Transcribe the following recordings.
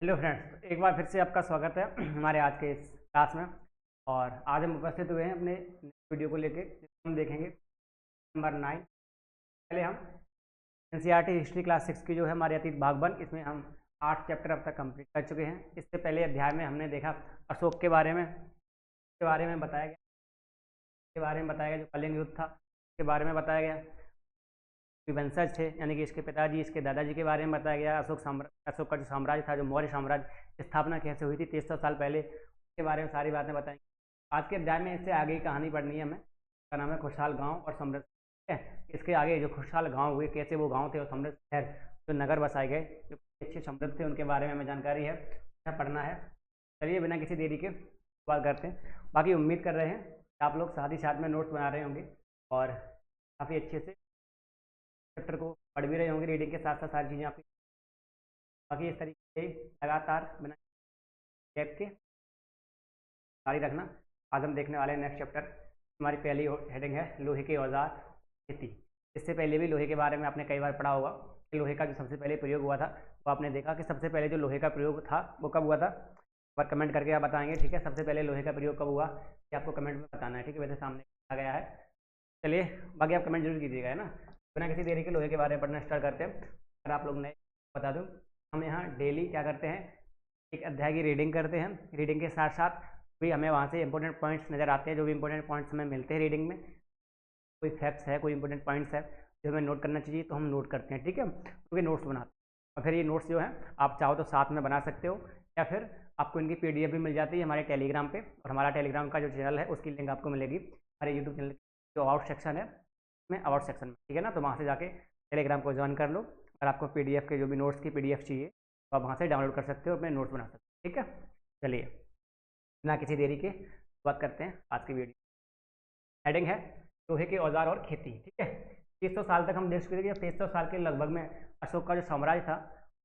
Hello friends, एक बार फिर से आपका स्वागत है हमारे आज के इस क्लास में। और आज हम उपस्थित हुए हैं अपने वीडियो को लेके, जिसमें हम देखेंगे नंबर 9। पहले हम एनसीईआरटी हिस्ट्री क्लास 6 की जो है हमारे अतीत भाग 1, इसमें हम 8 चैप्टर अब तक कंप्लीट कर चुके हैं। इससे पहले अध्याय में हमने देखा अशोक के बारे में बताया गया जो कलिंग युद्ध था उसके बारे में बताया गया। वंशज थे यानी कि इसके पिताजी, इसके दादाजी के बारे में बताया गया। अशोक का जो साम्राज्य था, जो मौर्य साम्राज्य की स्थापना कैसे हुई थी 2300 साल पहले, उसके बारे में सारी बातें बताएंगे। आज के अध्याय में इससे आगे की कहानी पढ़नी है हमें। इसका नाम है खुशहाल गांव और समृद्ध। ठीक है, इसके आगे जो खुशहाल गांव हुए, कैसे वो गांव थे और समृद्ध शहर जो नगर बसाए गए जो अच्छे समृद्ध थे, उनके बारे में हमें जानकारी है, पढ़ना है। चलिए बिना किसी देरी के बात करते हैं। बाकी उम्मीद कर रहे हैं कि आप लोग साथ ही साथ में नोट्स बना रहे होंगे और काफ़ी अच्छे से चैप्टर को पढ़ भी रहे होंगे, रीडिंग के साथ साथ सारी चीज़ें आपकी। बाकी इस तरीके से लगातार बिना गैप के जारी रखना। आज हम देखने वाले हैं नेक्स्ट चैप्टर। हमारी पहली हेडिंग है लोहे के औजार खेती। इससे पहले भी लोहे के बारे में आपने कई बार पढ़ा होगा कि लोहे का जो सबसे पहले प्रयोग हुआ था, वो आपने देखा कि सबसे पहले जो लोहे का प्रयोग था वो कब हुआ था। और कमेंट करके आप बताएंगे, ठीक है, सबसे पहले लोहे का प्रयोग कब हुआ, ये आपको कमेंट में बताना है। ठीक है, वैसे सामने आ गया है। चलिए बाकी आप कमेंट जरूर कीजिएगा, है ना। बिना किसी देरी के लोहे के बारे में पढ़ना स्टार्ट करते हैं। अगर आप लोग नए, बता दूं, हम यहाँ डेली क्या करते हैं, एक अध्याय की रीडिंग करते हैं। रीडिंग के साथ साथ भी हमें वहाँ से इंपॉर्टेंट पॉइंट्स नज़र आते हैं। जो भी इंपॉर्टेंट पॉइंट्स हमें मिलते हैं रीडिंग में, कोई फैक्ट्स है, कोई इंपॉर्टेंट पॉइंट्स है जो हमें नोट करना चाहिए, तो हम नोट करते हैं। ठीक है, क्योंकि नोट्स बनाते हैं। और फिर ये नोट्स जो है आप चाहो तो साथ में बना सकते हो, या फिर आपको इनकी पीडीएफ भी मिल जाती है हमारे टेलीग्राम पे। और हमारा टेलीग्राम का जो चैनल है उसकी लिंक आपको मिलेगी हमारे यूट्यूब चैनल जो अबाउट सेक्शन है में, अबाउट सेक्शन में, ठीक है ना। तो वहाँ से जाके टेलीग्राम को ज्वाइन कर लो। अगर आपको पीडीएफ के जो भी नोट्स की पीडीएफ चाहिए तो आप वहाँ से डाउनलोड कर सकते हो, अपने नोट्स बना सकते हो। ठीक है, चलिए बिना किसी देरी के बात करते हैं आज की वीडियो। हेडिंग है लोहे के औजार और खेती। ठीक है, 300 साल तक हम देख चुके थे कि 300 साल के लगभग में अशोक का जो साम्राज्य था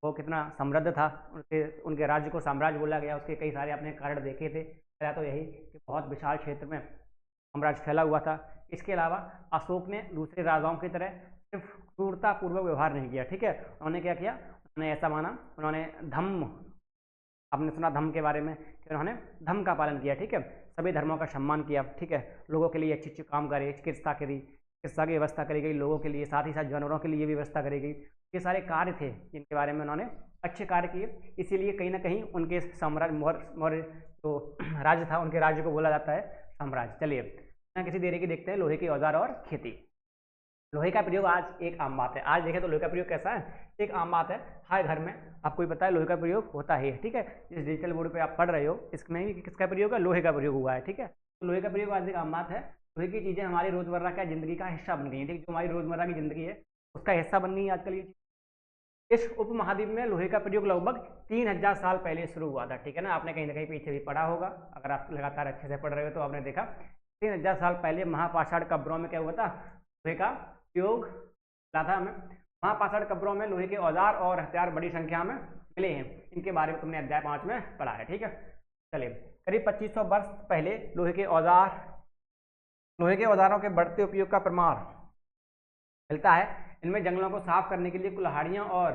वो कितना समृद्ध था। उनके राज्य को साम्राज्य बोला गया। उसके कई सारे आपने कारण देखे थे। पहला तो यही कि बहुत विशाल क्षेत्र में साम्राज्य फैला हुआ था। इसके अलावा अशोक ने दूसरे राजाओं की तरह सिर्फ क्रूरतापूर्वक व्यवहार नहीं किया। ठीक है, उन्होंने क्या किया, उन्होंने ऐसा माना, उन्होंने धम्म, आपने सुना धम्म के बारे में, कि उन्होंने धम्म का पालन किया। ठीक है, सभी धर्मों का सम्मान किया। ठीक है, लोगों के लिए अच्छी अच्छी काम करे, चिकित्सा की व्यवस्था करी गई लोगों के लिए, साथ ही साथ जानवरों के लिए भी व्यवस्था करी गई। ये सारे कार्य थे जिनके बारे में उन्होंने अच्छे कार्य किए। इसीलिए कहीं ना कहीं उनके साम्राज्य, मौर्य जो राज्य था, उनके राज्य को बोला जाता है साम्राज्य। चलिए बिना किसी देरी के देखते हैं लोहे के औजार और खेती। लोहे का प्रयोग आज एक आम बात है। आज देखें तो लोहे का प्रयोग कैसा है, एक आम बात है। हर घर में आपको भी पता है लोहे का प्रयोग होता ही है। ठीक है, जिस डिजिटल बोर्ड पे आप पढ़ रहे हो इसमें भी किसका प्रयोग है, लोहे का प्रयोग हुआ है। ठीक है, तो लोहे का प्रयोग आज एक आम बात है। लोहे की चीज़ें हमारी रोजमर्रा का जिंदगी का हिस्सा बन गई है। ठीक, जो हमारी रोजमर्रा की जिंदगी है उसका हिस्सा बन गई है आजकल ये। इस उपमहाद्वीप में लोहे का प्रयोग लगभग 3000 साल पहले शुरू हुआ था। ठीक है ना, आपने कहीं ना कहीं पीछे भी पढ़ा होगा। अगर आप लगातार अच्छे से पढ़ रहे हो तो आपने देखा 3000 साल पहले महापाषाण कब्रों में क्या हुआ था, लोहे का प्रयोग मिला था हमें। महापाषाण कब्रों में लोहे के औजार और हथियार बड़ी संख्या में मिले हैं। इनके बारे में तुमने अध्याय 5 में पढ़ा है। ठीक है, चलिए करीब 2500 वर्ष पहले लोहे के औजारों के बढ़ते उपयोग का प्रमाण मिलता है। इनमें जंगलों को साफ करने के लिए कुल्हाड़ियाँ और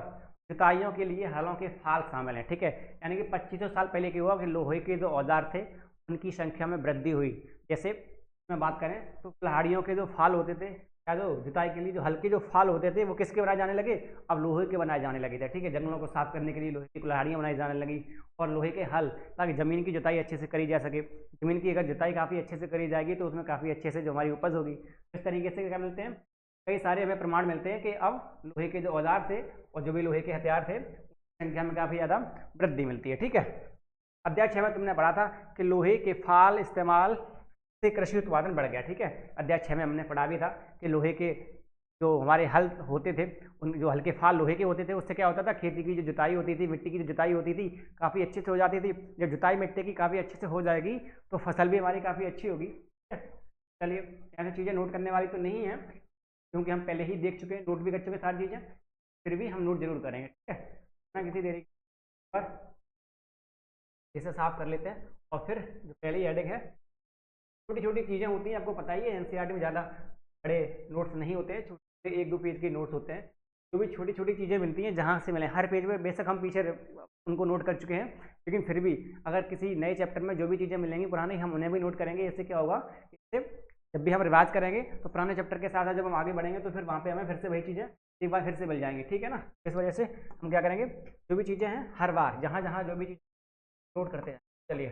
जुताइयों के लिए हलों के फाल शामिल हैं। ठीक है, यानी कि 2500 साल पहले क्या हुआ कि लोहे के जो औजार थे उनकी संख्या में वृद्धि हुई। जैसे में बात करें तो कुल्हाड़ियों के जो फाल होते थे, या जो जुताई के लिए जो हल्के जो फाल होते थे, वो किसके बनाए जाने लगे, अब लोहे के बनाए जाने लगे थे। ठीक है, जंगलों को साफ करने के लिए लोहे की कुल्हाड़ियाँ बनाई जाने लगी, और लोहे के हल, ताकि ज़मीन की जुताई अच्छे से करी जा सके। ज़मीन की अगर जुताई काफ़ी अच्छे से करी जाएगी तो उसमें काफ़ी अच्छे से जो हमारी उपज होगी। इस तरीके से क्या मिलते हैं, कई सारे हमें प्रमाण मिलते हैं कि अब लोहे के जो औजार थे और जो भी लोहे के हथियार थे संख्या में काफ़ी ज़्यादा वृद्धि मिलती है। ठीक है, अध्याय 6 में तुमने पढ़ा था कि लोहे के फाल इस्तेमाल से कृषि उत्पादन बढ़ गया। ठीक है, अध्याय 6 में हमने पढ़ा भी था कि लोहे के जो हमारे हल होते थे, उन जो हल्के फाल लोहे के होते थे, उससे क्या होता था, खेती की जो जुताई होती थी, मिट्टी की जो जुताई होती थी काफ़ी अच्छे से हो जाती थी। जब जुताई मिट्टी की काफ़ी अच्छे से हो जाएगी तो फसल भी हमारी काफ़ी अच्छी होगी। चलिए, ऐसी चीज़ें नोट करने वाली तो नहीं है क्योंकि हम पहले ही देख चुके हैं, नोट भी कर चुके हैं सारी चीज़ें, फिर भी हम नोट जरूर करेंगे। ठीक है, ना किसी देरी पर इसे साफ कर लेते हैं। और फिर जो पहली हेडिंग है, छोटी छोटी चीज़ें होती हैं, आपको पता ही है एनसीईआरटी में ज़्यादा बड़े नोट्स नहीं होते हैं, छोटे 1-2 पेज के नोट्स होते हैं। जो भी छोटी छोटी चीज़ें मिलती हैं जहाँ से मिले हर पेज में, बेशक हम पीछे उनको नोट कर चुके हैं, लेकिन फिर भी अगर किसी नए चैप्टर में जो भी चीज़ें मिलेंगी पुरानी, हम उन्हें भी नोट करेंगे। इससे क्या होगा, इससे जब भी हम रिवाज करेंगे तो पुराने चैप्टर के साथ साथ जब हम आगे बढ़ेंगे तो फिर वहाँ पे हमें फिर से वही चीज़ें एक बार फिर से मिल जाएंगी, ठीक है ना। इस वजह से हम क्या करेंगे, जो भी चीज़ें हैं हर बार जहाँ जहाँ जो भी चीज़ नोट करते हैं। चलिए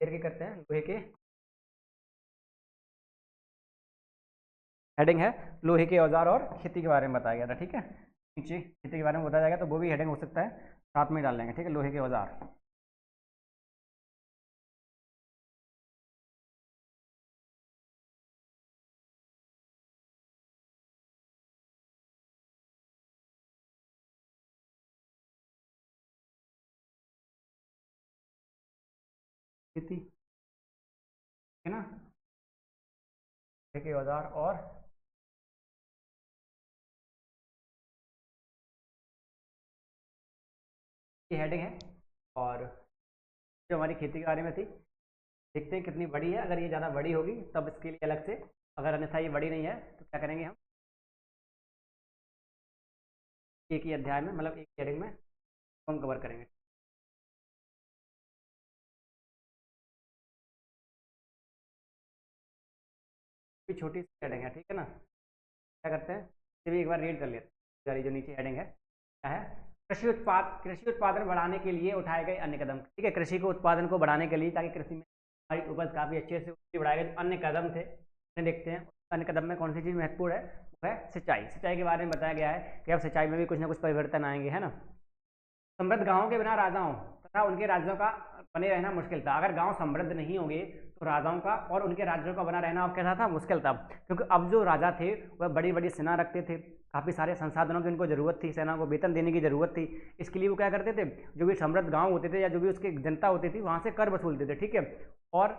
फिर क्या करते हैं, लोहे के हेडिंग है लोहे के औजार और खेती के बारे में बताया गया था, ठीक है। नीचे खेती के बारे में बताया जाएगा तो वो भी हेडिंग हो सकता है, साथ में डाल लेंगे, ठीक है, लोहे के औजार। खेती, है ना, लोहे के औजार और ये हेडिंग है। और जो हमारी खेती के बारे में थी, देखते हैं कितनी बड़ी है। अगर ये ज़्यादा बड़ी होगी तब इसके लिए अलग से, अगर अन्यथा ये बड़ी नहीं है तो क्या करेंगे, हम एक ही अध्याय में, मतलब एक हेडिंग में हम कवर करेंगे। ये छोटी सी हेडिंग है, ठीक है ना। क्या करते हैं, इसे भी एक बार रीड कर लेते हैं। जो नीचे हेडिंग है क्या है, कृषि उत्पादन बढ़ाने के लिए उठाए गए अन्य कदम, ठीक है। कृषि को उत्पादन को बढ़ाने के लिए, ताकि कृषि में हमारी उपज काफ़ी अच्छे से बढ़ाए गए अन्य कदम थे, उन्हें देखते हैं। अन्य कदम में कौन सी चीज़ महत्वपूर्ण है, वो है सिंचाई। सिंचाई के बारे में बताया गया है कि अब सिंचाई में भी कुछ ना कुछ परिवर्तन आएंगे, है ना। समृद्ध गांवों के बिना राजाओं तथा उनके राज्यों का बने रहना मुश्किल था। अगर गांव समृद्ध नहीं होंगे तो राजाओं का और उनके राज्यों का बना रहना अब कैसा था, मुश्किल था। क्योंकि अब जो राजा थे वह बड़ी बड़ी सेना रखते थे, काफ़ी सारे संसाधनों की उनको जरूरत थी, सेना को वेतन देने की जरूरत थी। इसके लिए वो क्या करते थे, जो भी समृद्ध गाँव होते थे या जो भी उसकी जनता होती थी वहाँ से कर वसूलते थे, ठीक है। और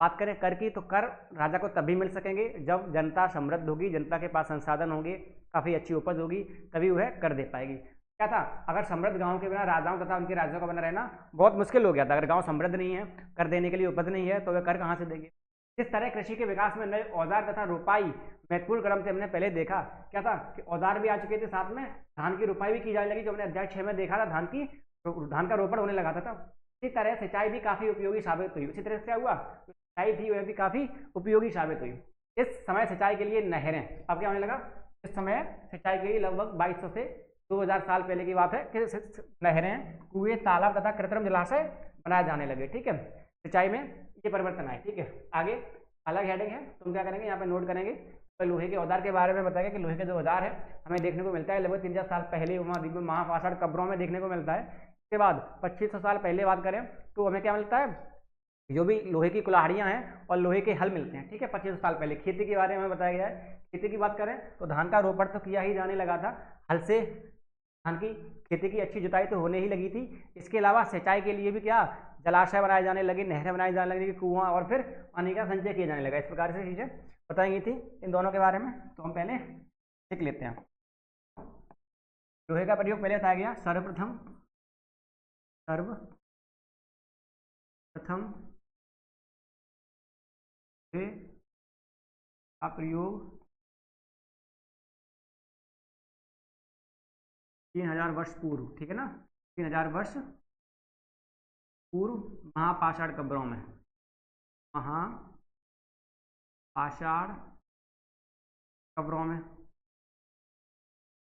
बात करें कर की, तो कर राजा को तभी मिल सकेंगे जब जनता समृद्ध होगी, जनता के पास संसाधन होंगे, काफ़ी अच्छी उपज होगी, तभी वह कर दे पाएगी। क्या था, अगर समृद्ध गांव के बिना राजाओं तथा उनके राज्यों का बना रहना बहुत मुश्किल हो गया था। अगर गांव समृद्ध नहीं है, कर देने के लिए उपज नहीं है, तो वे कर कहाँ से देंगे। इस तरह कृषि के विकास में नए औजार तथा रोपाई महत्वपूर्ण कदम थे। हमने पहले देखा क्या था कि औजार भी आ चुके थे, साथ में धान की रोपाई भी की जाने लगी, जो हमने अध्याय 6 में देखा था, धान का रोपण होने लगा था तब। इसी तरह सिंचाई भी काफी उपयोगी साबित हुई। इसी तरह से क्या हुआ, सिंचाई थी वह भी काफी उपयोगी साबित हुई। इस समय सिंचाई के लिए नहरें, अब क्या होने लगा, इस समय सिंचाई के लिए लगभग 2200 से 2000 साल पहले की बात है कि नहरें, कुएं, तालाब तथा कृत्रिम जलाशय बनाए जाने लगे, ठीक है। सिंचाई में ये परिवर्तन आए, ठीक है। आगे अलग हेडिंग है, तुम क्या करेंगे यहाँ पे नोट करेंगे। तो लोहे के औजार के बारे में बताएगा कि लोहे के जो औजार है हमें देखने को मिलता है लगभग 3000 साल पहले उपमहाद्वीप में महापाषाण कब्रों में देखने को मिलता है। इसके बाद 2500 साल पहले बात करें तो हमें क्या मिलता है, जो भी लोहे की कुल्हाड़ियाँ हैं और लोहे के हल मिलते हैं, ठीक है। 2500 साल पहले खेती के बारे में बताया गया है। खेती की बात करें तो धान का रोपण तो किया ही जाने लगा था, हल से धान की खेती की अच्छी जुताई तो होने ही लगी थी। इसके अलावा सिंचाई के लिए भी क्या, जलाशय बनाए जाने लगे, नहरें बनाई जाने लगी, कुआं, और फिर पानी का संचय किया जाने लगा। इस प्रकार से चीज़ें बताई गई थी इन दोनों के बारे में। तो हम पहले सीख लेते हैं। लोहे का प्रयोग पहले बताया गया, सर्वप्रथम लोहे का प्रयोग 3000 वर्ष पूर्व, ठीक है ना, 3000 वर्ष पूर्व महापाषाण कब्रों में, महापाषाण कब्रों में,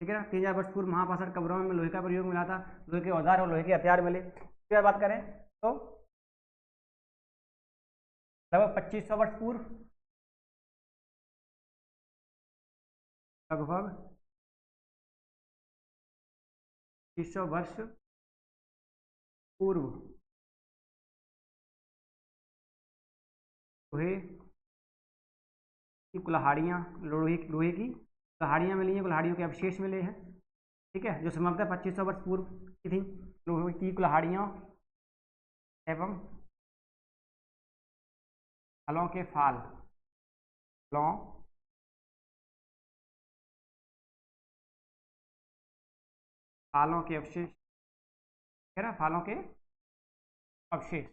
ठीक है ना। 3000 वर्ष पूर्व महापाषाण कब्रों में लोहे का प्रयोग मिला था। लोहे के औजार और लोहे के हथियार मिले। इसके बाद बात करें तो लगभग 2500 वर्ष पूर्व, लगभग 2500 वर्ष पूर्व लोहे की कुल्हाड़ियाँ, लोहे की कुल्हाड़ियाँ मिली हैं, कुल्हाड़ियों के अवशेष मिले हैं, ठीक है, जो संभवतः 2500 वर्ष पूर्व की थी। लोहे की कुल्हाड़ियाँ एवं फलों के फाल, फलों फालों के अवशेष, है ना, फालों के अवशेष।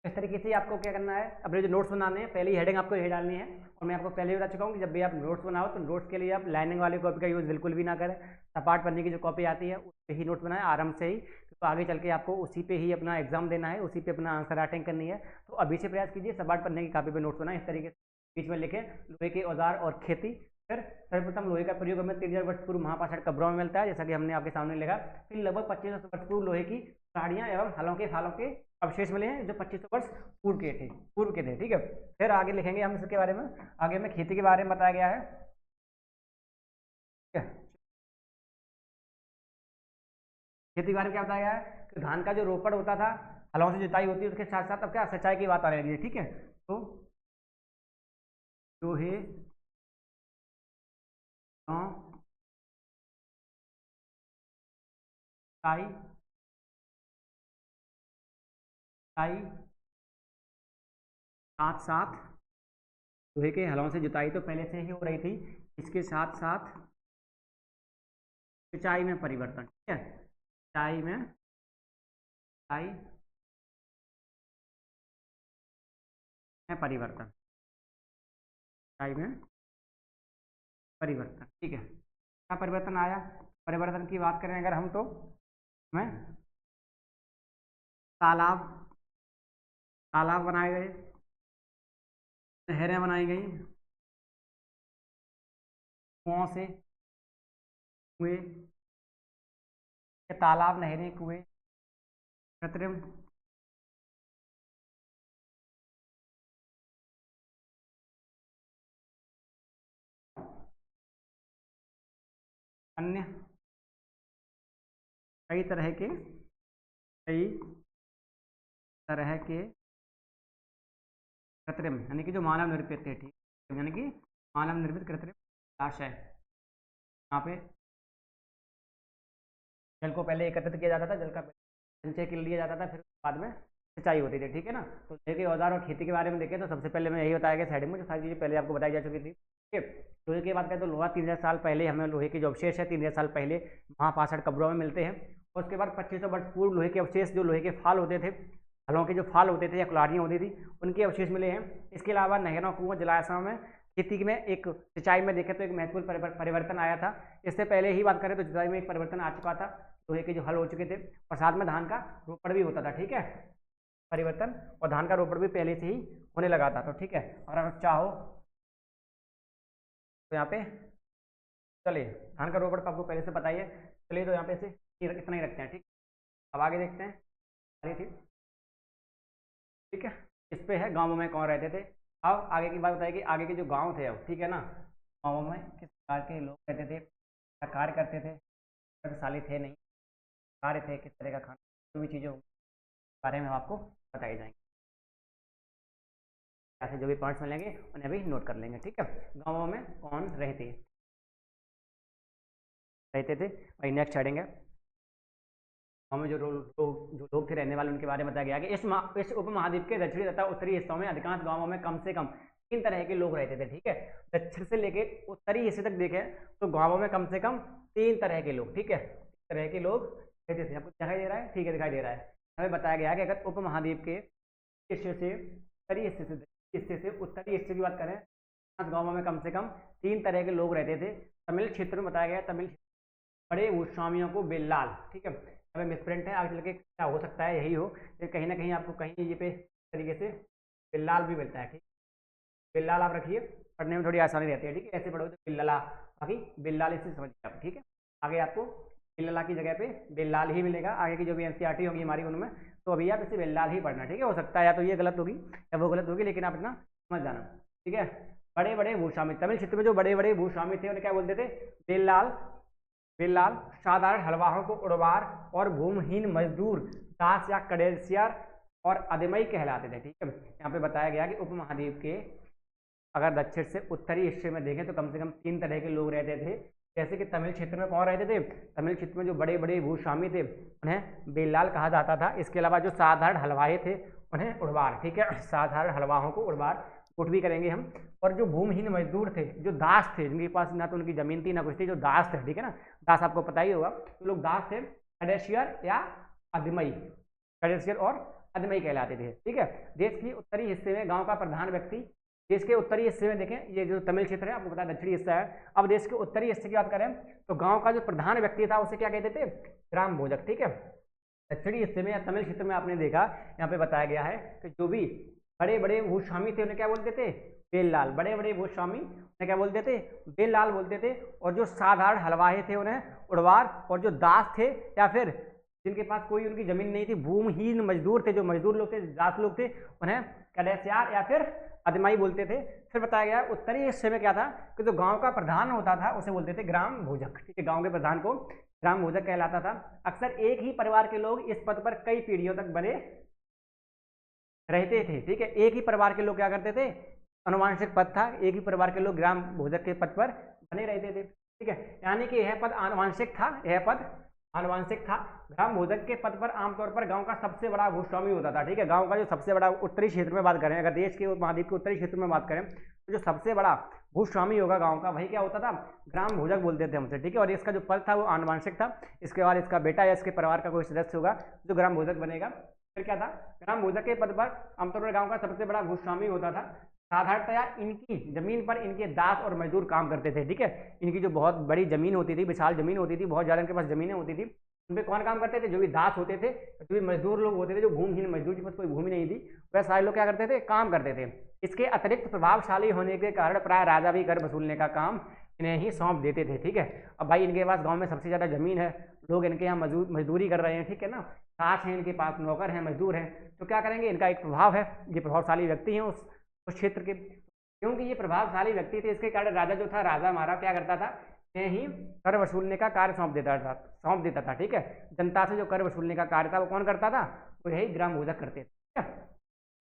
इस तरीके से आपको क्या करना है, अपने जो नोट्स बनाने हैं, पहली हेडिंग आपको यही डालनी है और मैं आपको पहले ही बता चुका हूँ कि जब भी आप नोट्स बनाओ तो नोट्स के लिए आप लाइनिंग वाली कॉपी का यूज़ बिल्कुल भी ना करें। सपाट पन्ने की जो कॉपी आती है उस पर ही नोट्स बनाएं आराम से ही, तो आगे चल के आपको उसी पे ही अपना एग्जाम देना है, उसी पे अपना आंसर राइटिंग करनी है। तो अभी से प्रयास कीजिए सपाट पन्ने की कॉपी पे नोट्स बनाएं इस तरीके से। बीच में लिखें लोहे के औजार और खेती। फिर सर्वप्रथम लोहे का प्रयोग हमें 3000 वर्ष पूर्व महापाषाण कब्रों में मिलता है, जैसा कि हमने आपके सामने लिखा। फिर लगभग 2500 वर्ष पूर्व लोहे की साड़ियाँ एवं हलों के फालों के अवशेष मिले हैं जो 2500 वर्ष पूर्व के थे। ठीक है, फिर आगे लिखेंगे हम इसके बारे में। आगे में खेती के बारे में बताया गया है। ठीक है, खेती के बारे में क्या बताया गया है कि धान का जो रोपड़ होता था, हलों से जुताई होती है, उसके साथ साथ अब क्या सिंचाई की बात आने लगी है। ठीक है, तो लोहे सिंचाई साथ साथ लोहे के हलों से जुताई तो पहले से ही हो रही थी, इसके साथ साथ सिंचाई में परिवर्तन। ठीक है, सिंचाई में परिवर्तन, सिंचाई में परिवर्तन। ठीक है, क्या परिवर्तन आया? परिवर्तन की बात करें अगर हम तो हमें तालाब तालाब बनाए गए, नहरें बनाई गई, कुओं से कुएं, तालाब नहरें कुएं कृत्रिम अन्य कई तरह के कृत्रिम यानी कि जो मानव निर्मित थे। ठीक, यानी कि मानव निर्मित कृत्रिम जलाशय। यहाँ पे जल को पहले एकत्रित किया जाता था, जल का संचय कर लिया जाता था, फिर बाद में सिंचाई होती थी। ठीक है ना, तो लोहे के औजार और खेती के बारे में देखें तो सबसे पहले मैं यही बताया गया साइड में, जो सारी चीज़ें पहले आपको बताई जा चुकी थी। ठीक है, लोहे की बात करें तो लोहा 3000 साल पहले हमें लोहे के जो अवशेष है 3000 साल पहले महापाषाण कब्रों में मिलते हैं। और उसके बाद 2500 वर्ष पूर्व लोहे के अवशेष, जो लोहे के फाल होते थे, हलों के जो फाल होते थे या कुल्हाड़ियाँ होती थी, उनके अवशेष मिले हैं। इसके अलावा नहरों कुओं जलाशयों में खेती में एक सिंचाई में देखें तो एक महत्वपूर्ण परिवर्तन आया था। इससे पहले ही बात करें तो सिंचाई में एक परिवर्तन आ चुका था, लोहे के जो हल हो चुके थे और साथ में धान का रोपड़ भी होता था। ठीक है, परिवर्तन और धान का रोपड़ भी पहले से ही होने लगा था। तो ठीक है, और अगर चाहो तो यहाँ पे चलिए धान का रोपड़ तो आपको पहले से बताइए। चलिए तो यहाँ पे से इतना ही रखते हैं। ठीक, अब आगे देखते हैं। ठीक है, इस पे है गाँवों में कौन रहते थे। अब आगे की बात बताइए कि आगे के जो गाँव थे अब, ठीक है ना, गाँवों में किस प्रकार के लोग रहते थे, क्या कार्य करते थे, प्रतिशाली थे नहीं, कार्य थे, किस तरह का खाना, जो भी चीज़ें बारे में हम आपको बताए जाएंगे। ऐसे जो भी पॉइंट्स मिलेंगे उन्हें भी नोट कर लेंगे। ठीक है, गाँवों में कौन रहते थे वही नेक्स्ट चढ़ेंगे। गाँव में जो लोग थे रहने वाले उनके बारे में बताया गया कि इस उपमहाद्वीप के दक्षिणी तथा उत्तरी हिस्सों में अधिकांश गाँवों में कम से कम 3 तरह के लोग रहते थे। ठीक है, दक्षिण से लेके उत्तरी हिस्से तक देखें तो गाँवों में कम से कम 3 तरह के लोग, ठीक है, 3 तरह के लोग रहते थे। आपको दिखाई दे रहा है? ठीक है, दिखाई दे रहा है। हमें बताया गया कि अगर उपमहाद्वीप के हिस्से से उत्तरी हिस्से की बात करें, गाँवों में कम से कम 3 तरह के लोग रहते थे। तमिल क्षेत्र में बताया गया, तमिल बड़े भूस्वामियों को बेल्लाल, ठीक है, हमें मिसप्रिंट है, आगे चल के क्या हो सकता है यही हो, लेकिन कहीं ना कहीं आपको कहीं ये पे तरीके से बेल्लाल भी मिलता है। ठीक, बेल्लाल आप रखिए, पढ़ने में थोड़ी आसानी रहती है। ठीक है, ऐसे पढ़ोगे तो बिल्लाला, बाकी बेल्लाल इसे समझिए आप। ठीक है, आगे आपको बिल्लाला की जगह पे बेल्लाल ही मिलेगा। आगे की जो भी एनसीईआरटी होगी हमारी उनमें, तो अभी आप इसे बेल्लाल ही पढ़ना। ठीक है, हो सकता है या तो ये गलत होगी या वो गलत होगी, लेकिन आप इतना समझ जाना। ठीक है, बड़े बड़े भूस्वामी, तमिल क्षेत्र में जो बड़े बड़े भूस्वामी थे उन्हें क्या बोलते थे? बेल्लाल। बेल्लाल साधारण हलवाहों को उड़वार और भूमिहीन मजदूर दास या कडेसियर और अदमई कहलाते थे। ठीक है, यहाँ पे बताया गया कि उपमहाद्वीप के अगर दक्षिण से उत्तरी हिस्से में देखें तो कम से कम 3 तरह के लोग रहते थे। जैसे कि तमिल क्षेत्र में कौन रहते थे? तमिल क्षेत्र में जो बड़े बड़े भूस्वामी थे उन्हें बेल्लाल कहा जाता था। इसके अलावा जो साधारण हलवाए थे उन्हें उड़वार। ठीक है, साधारण हलवाहों को उड़वार उठ भी करेंगे हम। और जो भूमिहीन मजदूर थे, जो दास थे, जिनके पास ना तो उनकी जमीन थी ना कुछ थी, जो दास थे, ठीक है ना, दास आपको पता ही होगा, तो लोग दास थे, कडेशियर या अदमई, कडेशियर और अदमई कहलाते थे। ठीक है, देश की उत्तरी हिस्से में गांव का प्रधान व्यक्ति देश के उत्तरी हिस्से में देखें, ये जो तमिल क्षेत्र है आपको पता है दक्षिणी हिस्सा है। अब देश के उत्तरी हिस्से की बात करें तो गांव का जो प्रधान व्यक्ति था उसे क्या कहते थे, ग्राम भोजक, ठीक है। दक्षिणी हिस्से में या तमिल क्षेत्र में आपने देखा यहाँ पे बताया गया है कि जो भी बड़े बड़े भूस्वामी थे उन्हें क्या बोलते थे, बेललाल। बड़े बड़े भूस्वामी उन्हें क्या बोलते थे, बेललाल बोलते थे। और जो साधारण हलवाही थे उन्हें उड़वार, और जो दास थे या फिर जिनके पास कोई उनकी जमीन नहीं थी, भूमिहीन मजदूर थे, जो मजदूर लोग थे, दास लोग थे, उन्हें कडेसियार या फिर अदमाई बोलते थे। फिर बताया गया उत्तरी हिस्से में क्या था कि जो गांव का प्रधान होता था उसे बोलते थे ग्राम भोजक, ठीक है। गांव के प्रधान को ग्राम भोजक कहलाता था। अक्सर एक ही परिवार के लोग इस पद पर कई पीढ़ियों तक बने रहते थे, ठीक है। एक ही परिवार के लोग क्या करते थे, अनुवांशिक पद था, एक ही परिवार के लोग ग्राम भोजक के पद पर बने रहते थे, ठीक है। यानी कि यह पद आनुवांशिक था, यह पद आनुवांशिक था। ग्राम भोजक के पद पर आमतौर पर गांव का सबसे बड़ा भूस्वामी होता था, ठीक है। गांव का जो सबसे बड़ा उत्तरी क्षेत्र में बात करें, अगर देश के महाद्वीप के उत्तरी क्षेत्र में बात करें तो जो सबसे बड़ा भूस्वामी होगा गांव का, वही क्या होता था, ग्राम भोजक बोलते थे हमसे, ठीक है। और इसका जो पद था वो आनुवांशिक था। इसके बाद इसका बेटा या इसके परिवार का कोई सदस्य होगा जो ग्राम भोजक बनेगा। फिर क्या था, ग्राम भोजक के पद पर आमतौर पर गाँव का सबसे बड़ा भूस्वामी होता था। साधारणतया इनकी जमीन पर इनके दास और मजदूर काम करते थे, ठीक है। इनकी जो बहुत बड़ी जमीन होती थी, विशाल जमीन होती थी, बहुत ज़्यादा इनके पास जमीनें होती थी, उन पर कौन काम करते थे, जो भी दास होते थे, जो भी मजदूर लोग होते थे, जो भूमिहीन मजदूर के पास कोई भूमि नहीं थी, वह सारे लोग क्या करते थे, काम करते थे। इसके अतिरिक्त प्रभावशाली होने के कारण प्राय राजा भी कर वसूलने का काम इन्हें ही सौंप देते थे, ठीक है। अब भाई इनके पास गाँव में सबसे ज़्यादा जमीन है, लोग इनके यहाँ मजदूरी कर रहे हैं, ठीक है ना, दास हैं इनके पास, नौकर हैं, मजदूर हैं, तो क्या करेंगे, इनका एक प्रभाव है, ये प्रभावशाली व्यक्ति हैं उस क्षेत्र के। क्योंकि ये प्रभावशाली व्यक्ति थे, इसके कारण राजा जो था, राजा हमारा क्या करता था, इन्हें ही कर वसूलने का कार्य सौंप देता था, ठीक है। जनता से जो कर वसूलने का कार्य था वो कौन करता था, वो यही ग्राम भोजक करते थे।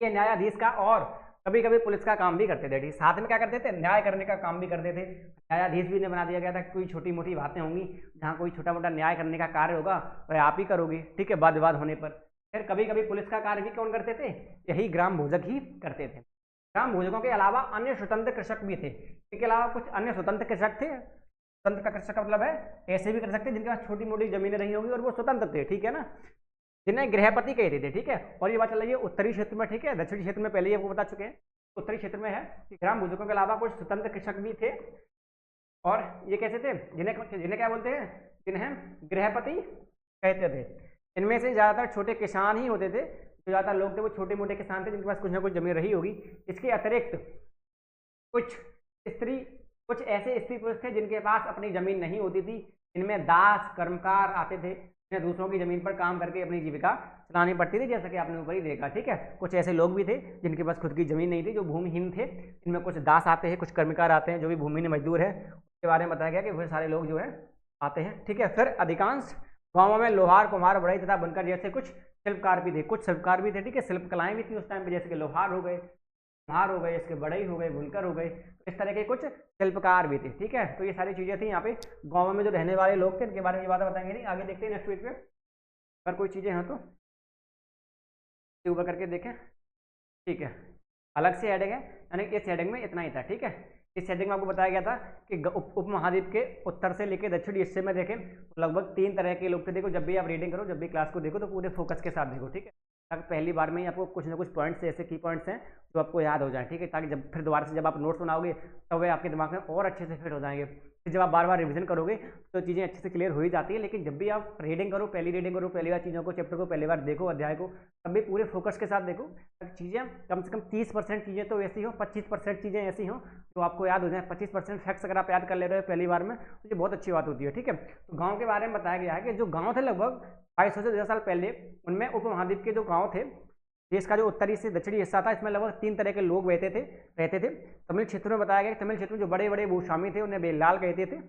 ये न्यायाधीश का और कभी कभी पुलिस का काम भी करते थे, ठीक। साथ में क्या करते थे, न्याय करने का काम भी करते थे। न्यायाधीश भी इन्हें बना दिया गया था, कोई छोटी मोटी बातें होंगी, जहाँ कोई छोटा मोटा न्याय करने का कार्य होगा वह आप ही करोगे, ठीक है, वाद विवाद होने पर। फिर कभी कभी पुलिस का कार्य भी कौन करते थे, यही ग्राम भोजक ही करते थे। ग्राम भोजकों के अलावा अन्य स्वतंत्र कृषक भी थे। इसके अलावा कुछ अन्य स्वतंत्र कृषक थे। स्वतंत्र का कृषक का मतलब है ऐसे भी कर सकते जिनके पास छोटी मोटी जमीनें रही होंगी और वो स्वतंत्र थे, ठीक है ना, जिन्हें गृहपति कहते थे, ठीक है। और ये बात चल रही है उत्तरी क्षेत्र में, ठीक है। दक्षिणी क्षेत्र में पहले ही आपको बता चुके हैं, उत्तरी क्षेत्र में है कि ग्राम भोजकों के अलावा कुछ स्वतंत्र कृषक भी थे। और ये कैसे थे, जिन्हें क्या बोलते हैं, जिन्हें गृहपति कहते थे। इनमें से ज़्यादातर छोटे किसान ही होते थे, जो ज़्यादातर लोग थे वो छोटे मोटे किसान थे, जिनके पास कुछ ना कुछ जमीन रही होगी। इसके अतिरिक्त कुछ ऐसे स्त्री पुरुष थे जिनके पास अपनी जमीन नहीं होती थी। इनमें दास कर्मकार आते थे, जिन्हें दूसरों की जमीन पर काम करके अपनी जीविका चलानी पड़ती थी, जैसा कि आपने ऊपर ही देखा, ठीक है। कुछ ऐसे लोग भी थे जिनके पास खुद की जमीन नहीं थी, जो भूमिहीन थे। इनमें कुछ दास आते हैं, कुछ कर्मकार आते हैं, जो भी भूमिहीन मजदूर है, उसके बारे में बताया गया कि वह सारे लोग जो है आते हैं, ठीक है। फिर अधिकांश गाँवों में लोहार, कुम्हार, बढ़ई तथा बुनकर जैसे कुछ शिल्पकार भी थे, ठीक है। शिल्प कलाएँ भी थी उस टाइम पे, जैसे कि लोहार हो गए, कुम्हार हो गए, इसके बढ़ई हो गए, बुनकर हो गए, इस तरह के कुछ शिल्पकार भी थे, ठीक है। तो ये सारी चीज़ें थी यहाँ पे गाँव में जो रहने वाले लोग थे, इनके बारे में ये बातें बताएंगे। नहीं, आगे देखते हैं नेक्स्ट पेज पे, अगर कोई चीज़ें हैं तो ऊपर करके देखें, ठीक है। अलग से हेडिंग है, यानी इस हेडिंग में इतना ही था, ठीक है। इस हेडिंग में आपको बताया गया था कि उप महाद्वीप के उत्तर से लेकर दक्षिणी हिस्से में देखें लगभग 3 तरह के लोग थे। देखो, जब भी आप रीडिंग करो, जब भी क्लास को देखो तो पूरे फोकस के साथ देखो, ठीक है, ताकि पहली बार में ही आपको कुछ ना कुछ पॉइंट्स ऐसे की पॉइंट्स हैं जो आपको याद हो जाए, ठीक है, ताकि जब फिर दोबारा से जब आप नोट्स बनाओगे तब वे आपके दिमाग में और अच्छे से फिट हो जाएंगे। फिर जब आप बार बार रिवीजन करोगे तो चीज़ें अच्छे से क्लियर हो ही जाती है। लेकिन जब भी आप रीडिंग करो, पहली रीडिंग करो, पहली बार चीज़ों को, चैप्टर को पहली बार देखो, अध्याय को, तब भी पूरे फोकस के साथ देखो, ताकि चीज़ें कम से कम 30% चीज़ें तो ऐसी हो, 25% चीज़ें ऐसी हों जो आपको याद हो जाए। 25% फैक्ट्स अगर आप याद कर ले रहे हो पहली बार में तो ये बहुत अच्छी बात होती है, ठीक है। तो गाँव के बारे में बताया गया है कि जो गाँव थे लगभग 2200 से 1000 साल पहले, उनमें उप महाद्वीप के जो गाँव थे, देश का जो उत्तरी से दक्षिणी हिस्सा था, इसमें लगभग 3 तरह के लोग रहते थे। तमिल क्षेत्र में बताया गया कि तमिल क्षेत्र में जो बड़े बड़े भूस्वामी थे उन्हें बेलाल कहते थे।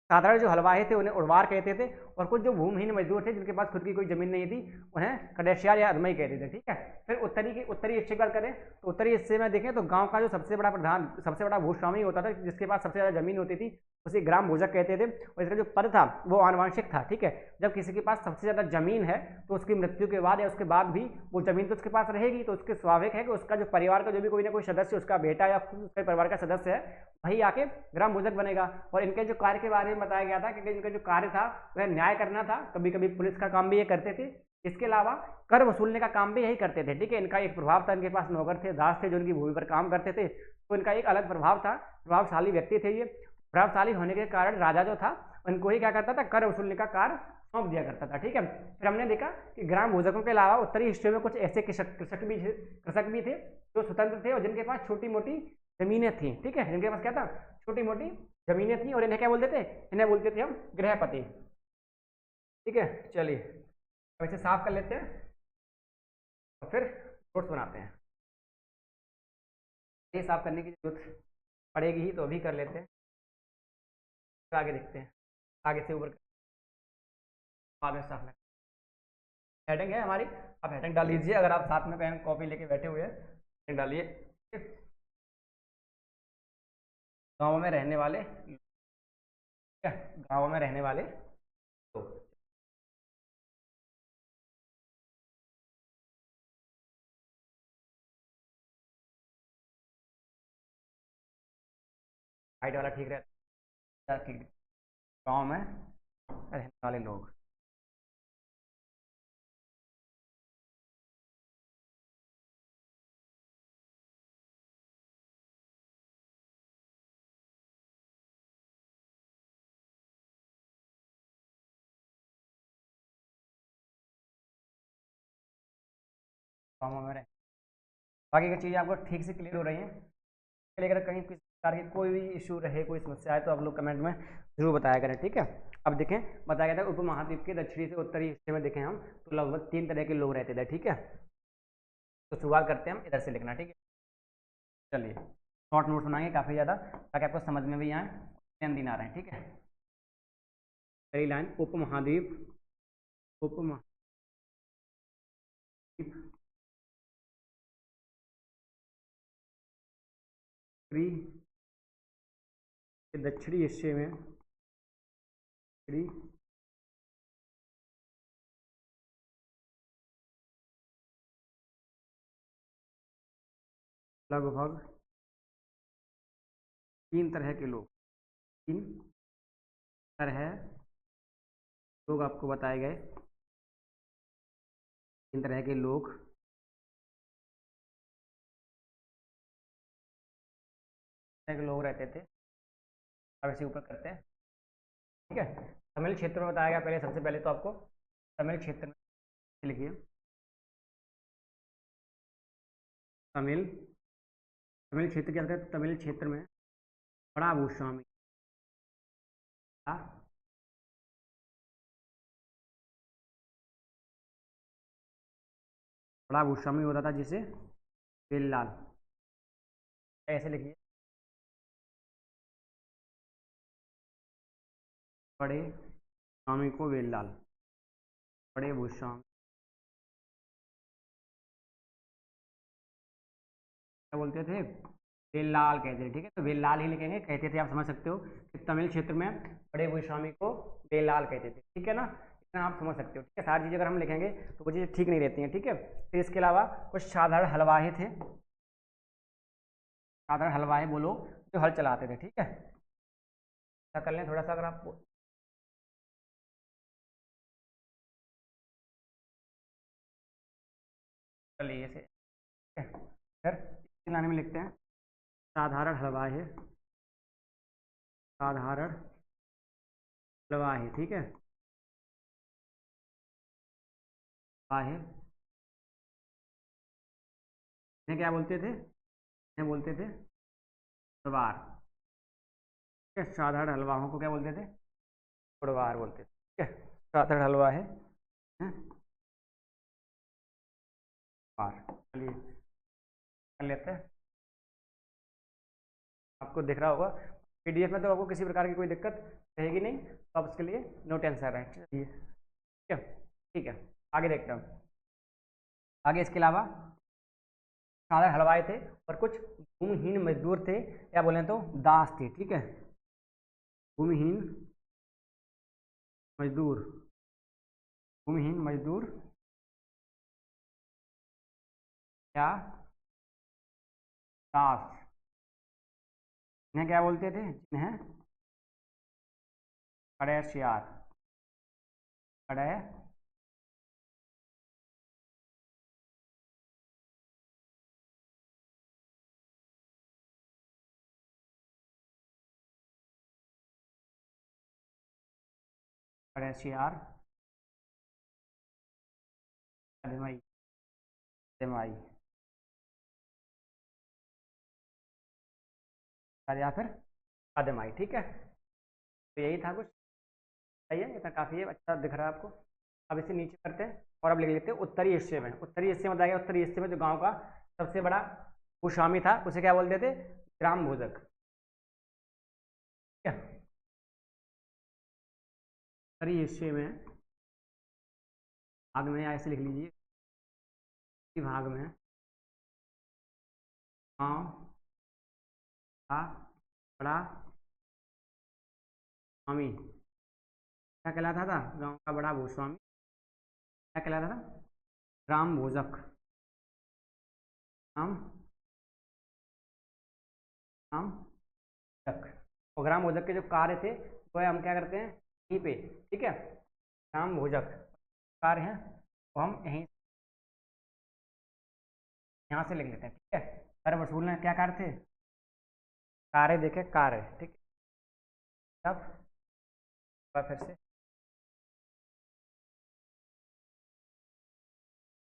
साधारण जो हलवाही थे उन्हें उड़वार कहते थे। और कुछ जो भूमिहीन मजदूर थे जिनके पास खुद की कोई जमीन नहीं थी उन्हें कडेशियार या अदमई कहते थे, ठीक है। फिर उत्तरी हिस्से की बात करें तो उत्तरी हिस्से में देखें तो गांव का जो सबसे बड़ा भूस्वामी होता था, जिसके पास सबसे ज़्यादा जमीन होती थी, उसे ग्राम भोजक कहते थे। और इसका जो पद था वो आनुवंशिक था, ठीक है। जब किसी के पास सबसे ज़्यादा जमीन है तो उसकी मृत्यु के बाद या उसके बाद भी वो जमीन तो उसके पास रहेगी, तो उसके स्वाभाविक है कि उसका जो परिवार का जो भी कोई ना कोई सदस्य, उसका बेटा या उसके परिवार का सदस्य है, वही आके ग्राम भोजक बनेगा। और इनके जो कार्य के बारे में बताया गया था कि इनका जो कार्य था वह न्याय करना था। कभी कभी पुलिस का काम भी ये करते थे, इसके अलावा कर वसूलने का काम भी यही करते थे, ठीक है। इनका एक प्रभाव था, इनके पास नौकर थे, दास थे जो इनकी भूमि पर काम करते थे, तो इनका एक अलग प्रभाव था, प्रभावशाली व्यक्ति थे ये। प्रभावशाली होने के कारण राजा जो था उनको ही क्या करता था, कर वसूलने का कार्य सौंप दिया करता था, ठीक है। फिर हमने देखा कि ग्राम भोजकों के अलावा उत्तरी हिस्से में कुछ ऐसे कृषक भी थे जो स्वतंत्र थे और जिनके पास छोटी मोटी जमीनें थी, ठीक है। जिनके पास क्या था, छोटी मोटी जमीनें थी, और इन्हें क्या बोलते थे, इन्हें बोलते थे हम गृहपति, ठीक है। चलिए अब इसे साफ कर लेते हैं और फिर नोट्स बनाते हैं। ये साफ करने की जरूरत पड़ेगी ही, तो अभी कर लेते हैं, फिर आगे देखते हैं, आगे से ऊपर बाद में साफ। हेडिंग है हमारी, आप हेडिंग डाल लीजिए, अगर आप साथ में पेन कॉपी लेके बैठे हुए हैं हेडिंग डालिए। गाँव में रहने वाले, ठीक है, गाँव में रहने वाले लोग। हाइट वाला ठीक रहता है, ठीक। गाँव में रहने वाले लोग, गाँव में रह, बाकी की चीज़ें आपको ठीक से क्लियर हो रही हैं। लेकर कहीं किसी प्रकार की कोई भी इशू रहे, कोई समस्या है, तो आप लोग कमेंट में जरूर बताया करें, ठीक है। अब देखें, बताया गया था उपमहाद्वीप के दक्षिणी से उत्तरी हिस्से में देखें हम तो लगभग 3 तरह के लोग रहते थे, ठीक है। तो शुरुआत करते हैं हम इधर से लिखना, ठीक है। चलिए शॉर्ट नोट्स बनाएंगे काफ़ी ज़्यादा, ताकि आपको समझ में भी आए, ध्यान दिन आ रहे हैं, ठीक है। पहली लाइन, उपमहाद्वीप, उपमहाद्वीप के दक्षिणी हिस्से में, लगभग 3 तरह के लोग, 3 तरह लोग आपको बताए गए, 3 तरह के लोग रहते थे। अब इसे ऊपर करते हैं, ठीक है। तमिल क्षेत्र में बताया गया पहले, सबसे पहले तो आपको तमिल क्षेत्र में लिखिए, तमिल, तमिल क्षेत्र क्या होता है, तमिल क्षेत्र में बड़ा भूस्वामी, बड़ा भूस्वामी होता था जिसे वेल्लाल, ऐसे लिखिए, बड़े स्वामी को वेल्लाल, बड़े भूस्वामी क्या बोलते थे, वेल्लाल कहते थे, ठीक है। तो वेल्लाल ही लिखेंगे, कहते थे, आप समझ सकते हो कि तमिल क्षेत्र में बड़े भूस्वामी को वेल्लाल कहते थे, ठीक है ना। इतना आप समझ सकते हो, ठीक है। सारी चीज़ें अगर हम लिखेंगे तो वो चीज़ें ठीक नहीं रहती हैं, ठीक है। फिर इसके अलावा कुछ साधारण हलवाही थे, साधारण हलवाही वो लोग जो हल चलाते थे, ठीक है। क्या कर लें थोड़ा सा, अगर आप चलिए इसे, ठीक है। फिर इस लाइन में लिखते हैं, साधारण हलवाही, साधारण हलवाही, ठीक है, हलवाही, इन्हें क्या बोलते थे, इन्हें बोलते थे पटवार, ठीक है। साधारण हलवाहों को क्या बोलते थे, पटवार बोलते थे, ठीक है। साधारण हलवा है पटवार। चलिए कर लेते हैं, आपको दिख रहा होगा पीडीएफ में, तो आपको किसी प्रकार की कोई दिक्कत रहेगी नहीं, तो आप उसके लिए नो टेंशन रहें, चलिए, ठीक है, ठीक है। आगे देखते हैं, आगे इसके अलावा साधारण हलवाई थे और कुछ भूमिहीन मजदूर थे, या बोले तो दास थे, ठीक है। भूमिहीन मजदूर, भूमिहीन मजदूर या दास, इन्हें क्या बोलते थे, जिन्हें खड़ेसियार, खड़े खड़ेसियार, कदमाई, कदमाई या फिर कदमाई। ठीक है, तो यही था कुछ। सही है, इतना काफ़ी है, अच्छा दिख रहा है आपको। अब इसे नीचे करते हैं और अब लिख लेते हैं उत्तरी हिस्से में। उत्तरी हिस्से में बताया गया, उत्तरी हिस्से में जो गांव का सबसे बड़ा भूस्वामी था उसे क्या बोलते थे? ग्राम भोजक। ठीक है, उत्तरी हिस्से में भाग में ऐसे लिख लीजिए, इसी भाग में गांव का बड़ा स्वामी क्या कहलाता था? गांव का बड़ा भूस्वामी क्या कहलाता था? ग्राम भोजक। ग्राम ग्राम भोजक। और ग्राम भोजक के जो कार्य थे वो हम क्या करते हैं यहीं पे। ठीक है, ग्राम भोजक कार्य हैं वो हम यहीं यहाँ से लिख लेते हैं। ठीक है, कर वसूलना क्या कार्य थे? कार्य देखे, कार्य। ठीक है, अब फिर से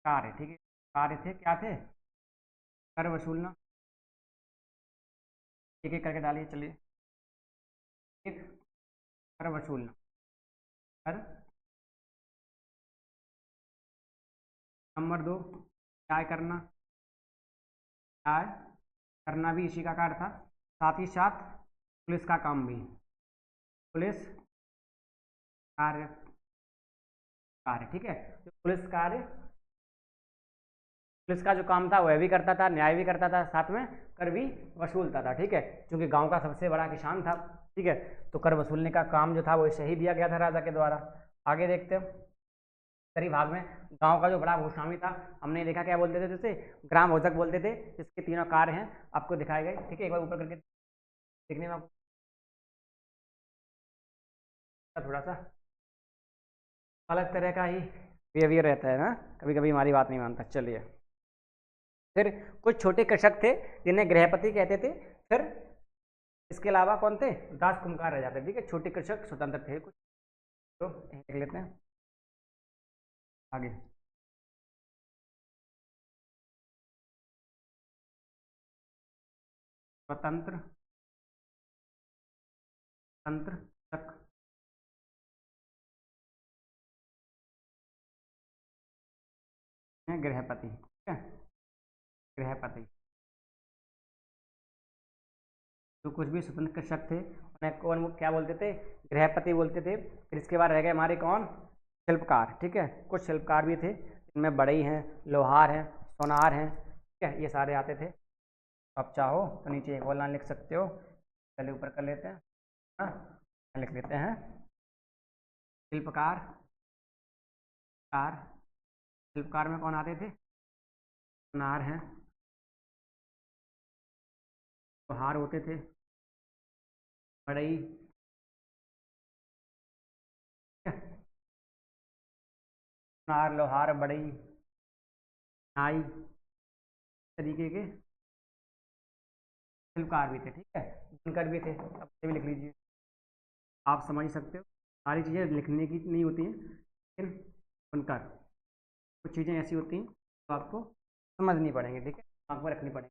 कार्य। ठीक है, कार्य थे, क्या थे? कर वसूलना। एक एक करके डालिए, चलिए। एक, कर वसूलना। कर। नंबर दो, न्याय करना। न्याय करना भी इसी का कार्य था। साथ ही साथ पुलिस का काम भी। पुलिस कार्य, कार्य। ठीक है, जो पुलिस कार्य, पुलिस का जो काम था वह भी करता था, न्याय भी करता था, साथ में कर भी वसूलता था। ठीक है, क्योंकि गांव का सबसे बड़ा किसान था। ठीक है, तो कर वसूलने का काम जो था वो इसे ही दिया गया था राजा के द्वारा। आगे देखते हैं, उत्तरी भाग में गांव का जो बड़ा भूस्वामी था, हमने देखा क्या बोलते थे जैसे ग्राम भोजक बोलते थे, जिसके तीनों कार्य हैं आपको दिखाए गए। ठीक है, एक बार ऊपर करके देखने में आपको थोड़ा सा अलग तरह का ही बिहेवियर रहता है ना, कभी कभी हमारी बात नहीं मानता। चलिए, फिर कुछ छोटे कृषक थे जिन्हें गृहपति कहते थे। फिर इसके अलावा कौन थे? दास कुम्हार रह जाते। ठीक है, छोटे कृषक स्वतंत्र थे कुछ। तो देख लेते हैं आगे। स्वतंत्र, तंत्र, कृषक हैं गृहपति। ठीक है, गृहपति जो कुछ भी स्वतंत्र कृषक थे उन्हें कौन क्या बोलते थे? गृहपति बोलते थे। फिर इसके बाद रह गए हमारे कौन? शिल्पकार। ठीक है, कुछ शिल्पकार भी थे जिनमें बढ़ई हैं, लोहार हैं, सोनार हैं। ठीक है, ये सारे आते थे। आप चाहो तो नीचे एक और लाइन लिख सकते हो। पहले ऊपर कर लेते हैं, हाँ लिख लेते हैं शिल्पकार। कार, शिल्पकार में कौन आते थे? सोनार हैं, लोहार होते थे, बढ़ई। सोनार, लोहार, बढ़ई, नाई तरीके के शिल्पकार भी थे। ठीक है, बुनकर भी थे। अब से भी लिख लीजिए, आप समझ सकते हो। सारी चीज़ें लिखने की नहीं होती हैं, लेकिन बुनकर कुछ चीज़ें ऐसी होती हैं तो आपको समझनी पड़ेंगी। ठीक है, दिमाग में रखनी पड़ेगी।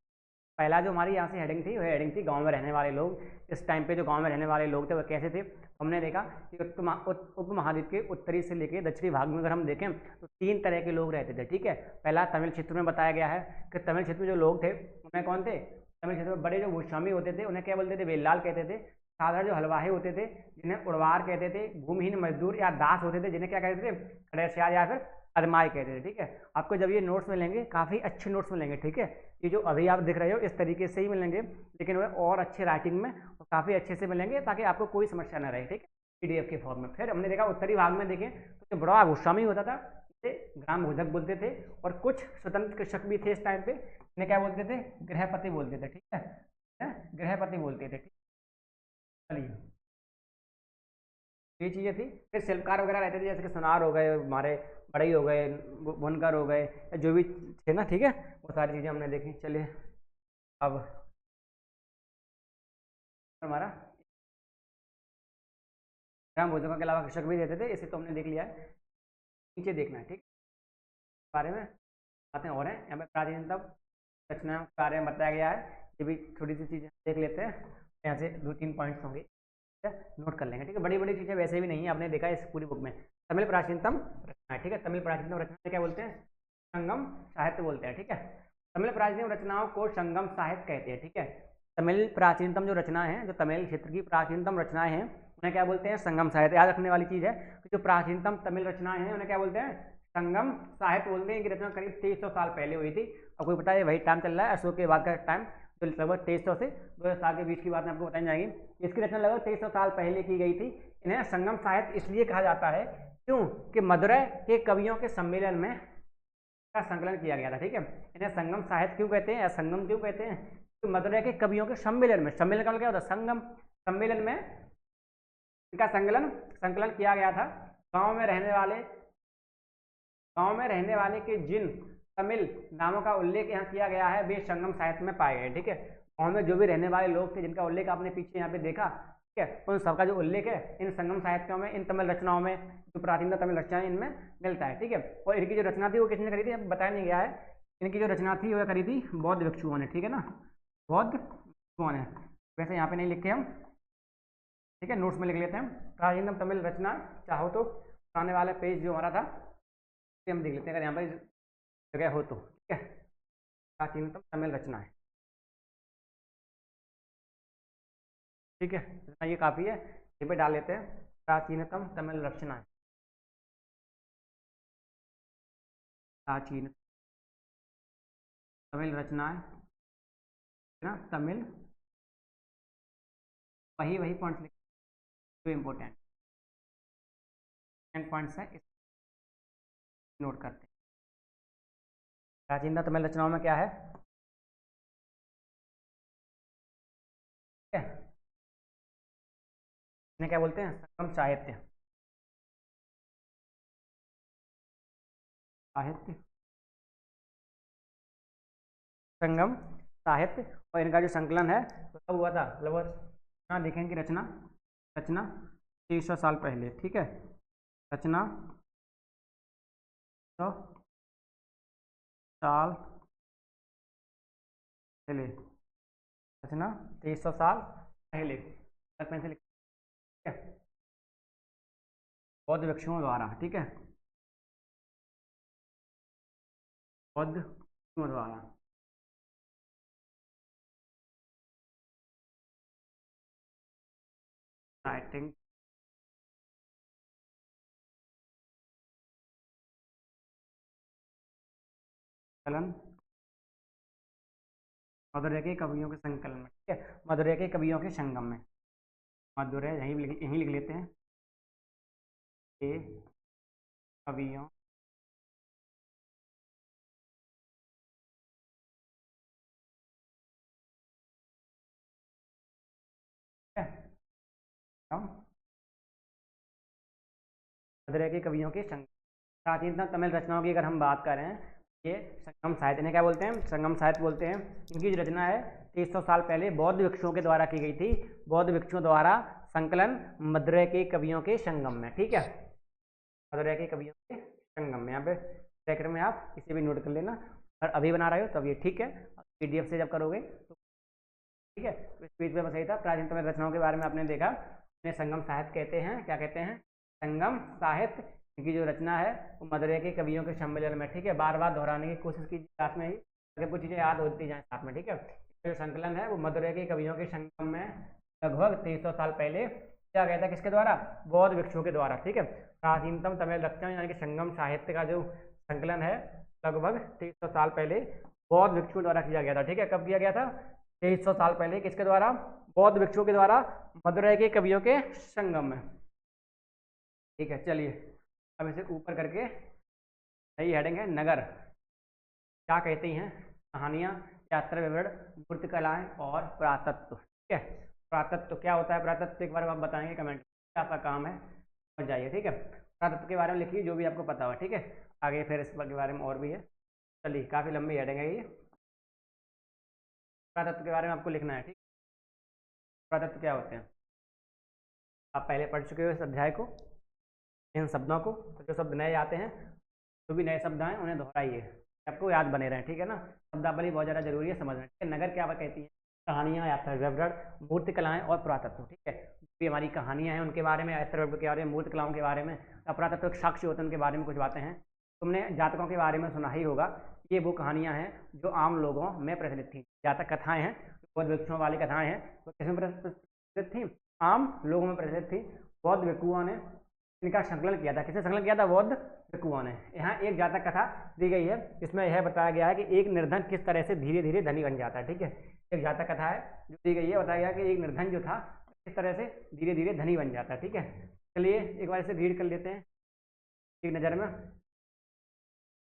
पहला जो हमारी यहाँ से हेडिंग थी वह हेडिंग थी गांव में रहने वाले लोग। इस टाइम पे जो गांव में रहने वाले लोग थे वह कैसे थे? हमने देखा कि उपमहाद्वीप के उत्तरी से लेकर दक्षिणी भाग में अगर हम देखें तो तीन तरह के लोग रहते थे। ठीक है, पहला तमिल क्षेत्र में बताया गया है कि तमिल क्षेत्र में जो लोग थे उनमें कौन थे? तमिल क्षेत्र में बड़े जो भूस्वामी होते थे उन्हें क्या बोलते थे? बेल्लाल कहते थे। साधारण जो हलवाही होते थे जिन्हें उड़वार कहते थे। भूमिहीन मजदूर या दास होते थे जिन्हें क्या कहते थे? खड़ेसियार या फिर अदमाई कहते थे। ठीक है, आपको जब ये नोट्स मिलेंगे काफ़ी अच्छे नोट्स मिलेंगे। ठीक है, ये जो अभी आप दिख रहे हो इस तरीके से ही मिलेंगे, लेकिन वह और अच्छे राइटिंग में और काफ़ी अच्छे से मिलेंगे ताकि आपको कोई समस्या ना रहे। ठीक है, पीडीएफ के फॉर्म में। फिर हमने देखा उत्तरी भाग में देखें तो जो बड़ा भूस्वामी होता था इसे ग्राम भोजक बोलते थे। और कुछ स्वतंत्र कृषक भी थे इस टाइम पे, इन्हें क्या बोलते थे? गृहपति बोलते थे। ठीक है, गृहपति बोलते थे। ठीक, चलिए, ये चीज़ें थी। फिर शिल्पकार वगैरह रहते थे जैसे कि सुनार हो गए हमारे, बढ़ई हो गए, बुनकर हो गए, जो भी थे ना। ठीक है, वो सारी चीज़ें हमने देखी। चलिए, अब हमारा ग्राम भोजकों के अलावा कृषक भी देते थे, इसे तो हमने देख लिया है। नीचे देखना है, ठीक है, बारे में बातें हो रहे हैं। यहाँ पे प्राचीनतम रचनाओं के बारे में बताया गया है। ये भी छोटी सी चीज़ें देख लेते हैं, यहाँ से 2-3 पॉइंट्स होंगे, नोट कर लेंगे, ठीक है। बड़ी बड़ी चीज़ें वैसे भी नहीं है, आपने देखा है इस पूरी बुक में। तमिल प्राचीनतम रचना, ठीक है, तमिल प्राचीनतम रचना क्या बोलते हैं? संगम साहित्य बोलते हैं, ठीक है। तमिल प्राचीनतम रचनाओं को संगम साहित्य कहते हैं, ठीक है। तमिल प्राचीनतम जो रचना है, जो तमिल क्षेत्र की प्राचीनतम रचनाएं हैं, उन्हें क्या बोलते हैं? संगम साहित्य। याद रखने वाली चीज़ है कि जो प्राचीनतम तमिल रचनाएं हैं उन्हें क्या बोलते हैं? संगम साहित्य बोलते हैं। इनकी रचना करीब 2300 साल पहले हुई थी। और कोई पता है वही टाइम चल रहा है अशोक के बाद का टाइम, तो लगभग 2300 से 2000 साल के बीच की बात आपको बताई जाएगी। इसकी रचना लगभग 2300 साल पहले की गई थी। इन्हें संगम साहित्य इसलिए कहा जाता है क्यों कि मदुरै के कवियों के सम्मेलन में का संकलन किया गया था, ठीक है। इन्हें संगम साहित्य क्यों कहते हैं या संगम क्यों कहते हैं? तो मदुरै के कवियों के सम्मेलन में, सम्मेलन का क्या होता है? संगम। सम्मेलन में इनका संकलन किया गया था। गांव में रहने वाले के जिन तमिल नामों का उल्लेख यहाँ किया गया है वे संगम साहित्य में पाए गए, ठीक है। गांव में जो भी रहने वाले लोग थे जिनका उल्लेख आपने पीछे यहाँ पे देखा, ठीक है, उन सबका जो उल्लेख है इन संगम साहित्यों में, इन तमिल रचनाओं में, जो प्राचीन तमिल रचनाएं इनमें मिलता है, ठीक है। और इनकी जो रचना थी वो किसने करी थी अब बताया नहीं गया है। इनकी जो रचना थी वो करी थी बौद्ध भिक्षुओं ने, ठीक है ना, बौद्ध भिक्षुओं ने। वैसे यहाँ पे नहीं लिखे हम, ठीक है, नोट्स में लिख लेते हैं। प्राचीनतम तमिल रचना, चाहो तो पुराने वाला पेज जो हमारा था हम देख लेते हैं, अगर यहाँ पर जगह हो तो, ठीक है। प्राचीनतम तमिल रचना है, ठीक है, इतना ये काफ़ी है। ये पे डाल लेते हैं प्राचीनतम तमिल रचना है, प्राचीन तमिल रचनाएं, है ना, तमिल, वही पॉइंट्स लिख, जो इम्पोर्टेंट पॉइंट्स है, इस नोट करते हैं। प्राचीनतम तमिल रचनाओं में क्या है, ठीक है, इन्हें क्या बोलते हैं? संगम साहित्य, साहित्य, संगम साहित्य। और इनका जो संकलन है तो कब हुआ था? लगभग देखेंगे रचना 300 साल पहले, ठीक है, रचना 100 साल पहले, रचना 300 साल पहले, पेंसिल, ठीक है, बौद्ध भिक्षुओं द्वारा, ठीक है, बौद्ध भिक्षुओं द्वारा। राइटिंग संकलन, मदुरै के कवियों के संकलन में, ठीक है, मदुरै के कवियों के संगम में, मदुरै यहीं लिख लेते हैं, के कवियों मदुरै के कवियों के संगम। प्राचीनतम तमिल रचनाओं की अगर हम बात करें, ये संगम साहित्य, इन्हें क्या बोलते हैं? संगम साहित्य बोलते हैं। इनकी जो रचना है 300 साल पहले बौद्ध भिक्षुओं के द्वारा की गई थी, बौद्ध भिक्षुओं द्वारा संकलन मदुरै के कवियों के संगम में, ठीक है, मदुरै के कवियों के संगम में। यहाँ पे ब्रैकेट में आप इसे भी नोट कर लेना, और अभी बना रहे हो तो अब ये ठीक है, PDF से जब करोगे तो ठीक है। तो इस पेज पे बस यही था, प्राचीनतम रचनाओं के बारे में आपने देखा, इन्हें संगम साहित्य कहते हैं। क्या कहते हैं? संगम साहित्य। इनकी जो रचना है वो मदुरै के कवियों के सम्मेलन में, ठीक है, बार बार दोहराने की कोशिश कीजिए साथ में ही, अगर कुछ चीज़ें याद होती जाए साथ में, ठीक है। जो संकलन है वो मदुरै के कवियों के संगम में लगभग 300 साल पहले किया गया था। किसके द्वारा? बौद्ध भिक्षुओं के द्वारा, ठीक है। प्राचीनतम तमिल रचना यानी कि संगम साहित्य का जो संकलन है लगभग 300 साल पहले बौद्ध भिक्षुओं द्वारा किया गया था, ठीक है। कब किया गया था? 2300 साल पहले। किसके द्वारा? बौद्ध भिक्षुओं के द्वारा, मदुरै के कवियों के संगम में, ठीक है। चलिए अब इसे ऊपर करके, नई हेडिंग है नगर क्या कहती हैं, कहानियाँ, यात्रा विवरण, मूर्ति कलाएं और पुरातत्व, ठीक है। पुरातत्व क्या होता है? पुरातत्व एक बार आप बताएंगे कमेंट, क्या आपका काम है, समझ जाइए, ठीक है। पुरातत्व के बारे में लिखिए जो भी आपको पता हो, ठीक है। आगे फिर इस के बारे में और भी है। चलिए काफ़ी लंबी हेडिंग है ये, पुरातत्व के बारे में आपको लिखना है, ठीक। पुरातत्व क्या होते हैं? आप पहले पढ़ चुके हो इस अध्याय को, इन शब्दों को। तो जो शब्द नए आते हैं, जो भी नए शब्द आए उन्हें दोहराइए, आपको याद बने रहें, ठीक है ना। शब्दावली बहुत ज़्यादा जरूरी है समझना, ठीक है। नगर क्या कहती है, कहानियाँ या फिर विवरण, मूर्ति कलाएं और पुरातत्व, ठीक है। जो हमारी कहानियाँ हैं उनके बारे में, अर्थव्यवस्था के बारे में, मूर्ति कलाओं के बारे में, पुरातत्व साक्ष्य होते हैं उनके बारे में कुछ बातें हैं। तुमने जातकों के बारे में सुना ही होगा, ये वो कहानियाँ हैं जो आम लोगों में प्रचलित थी। जातक कथाएं हैं, बौद्ध भिक्षुओं वाली कथाएं हैं, वो किसमें प्रचलित थी, आम लोगों में प्रचलित थी। बौद्ध भिक्षुओं ने इनका संकलन किया था। किसने संकलन किया था, बौद्ध भिक्षुओं ने। यहाँ एक जातक कथा दी गई है जिसमें यह बताया गया है कि एक निर्धन किस तरह से धीरे धीरे धनी बन जाता है, ठीक है। एक जातक कथा है जो दी गई है, बताया गया कि एक निर्धन जो था किस तरह से धीरे धीरे धनी बन जाता है, ठीक है। चलिए एक बार इसे रीड कर लेते हैं एक नज़र में,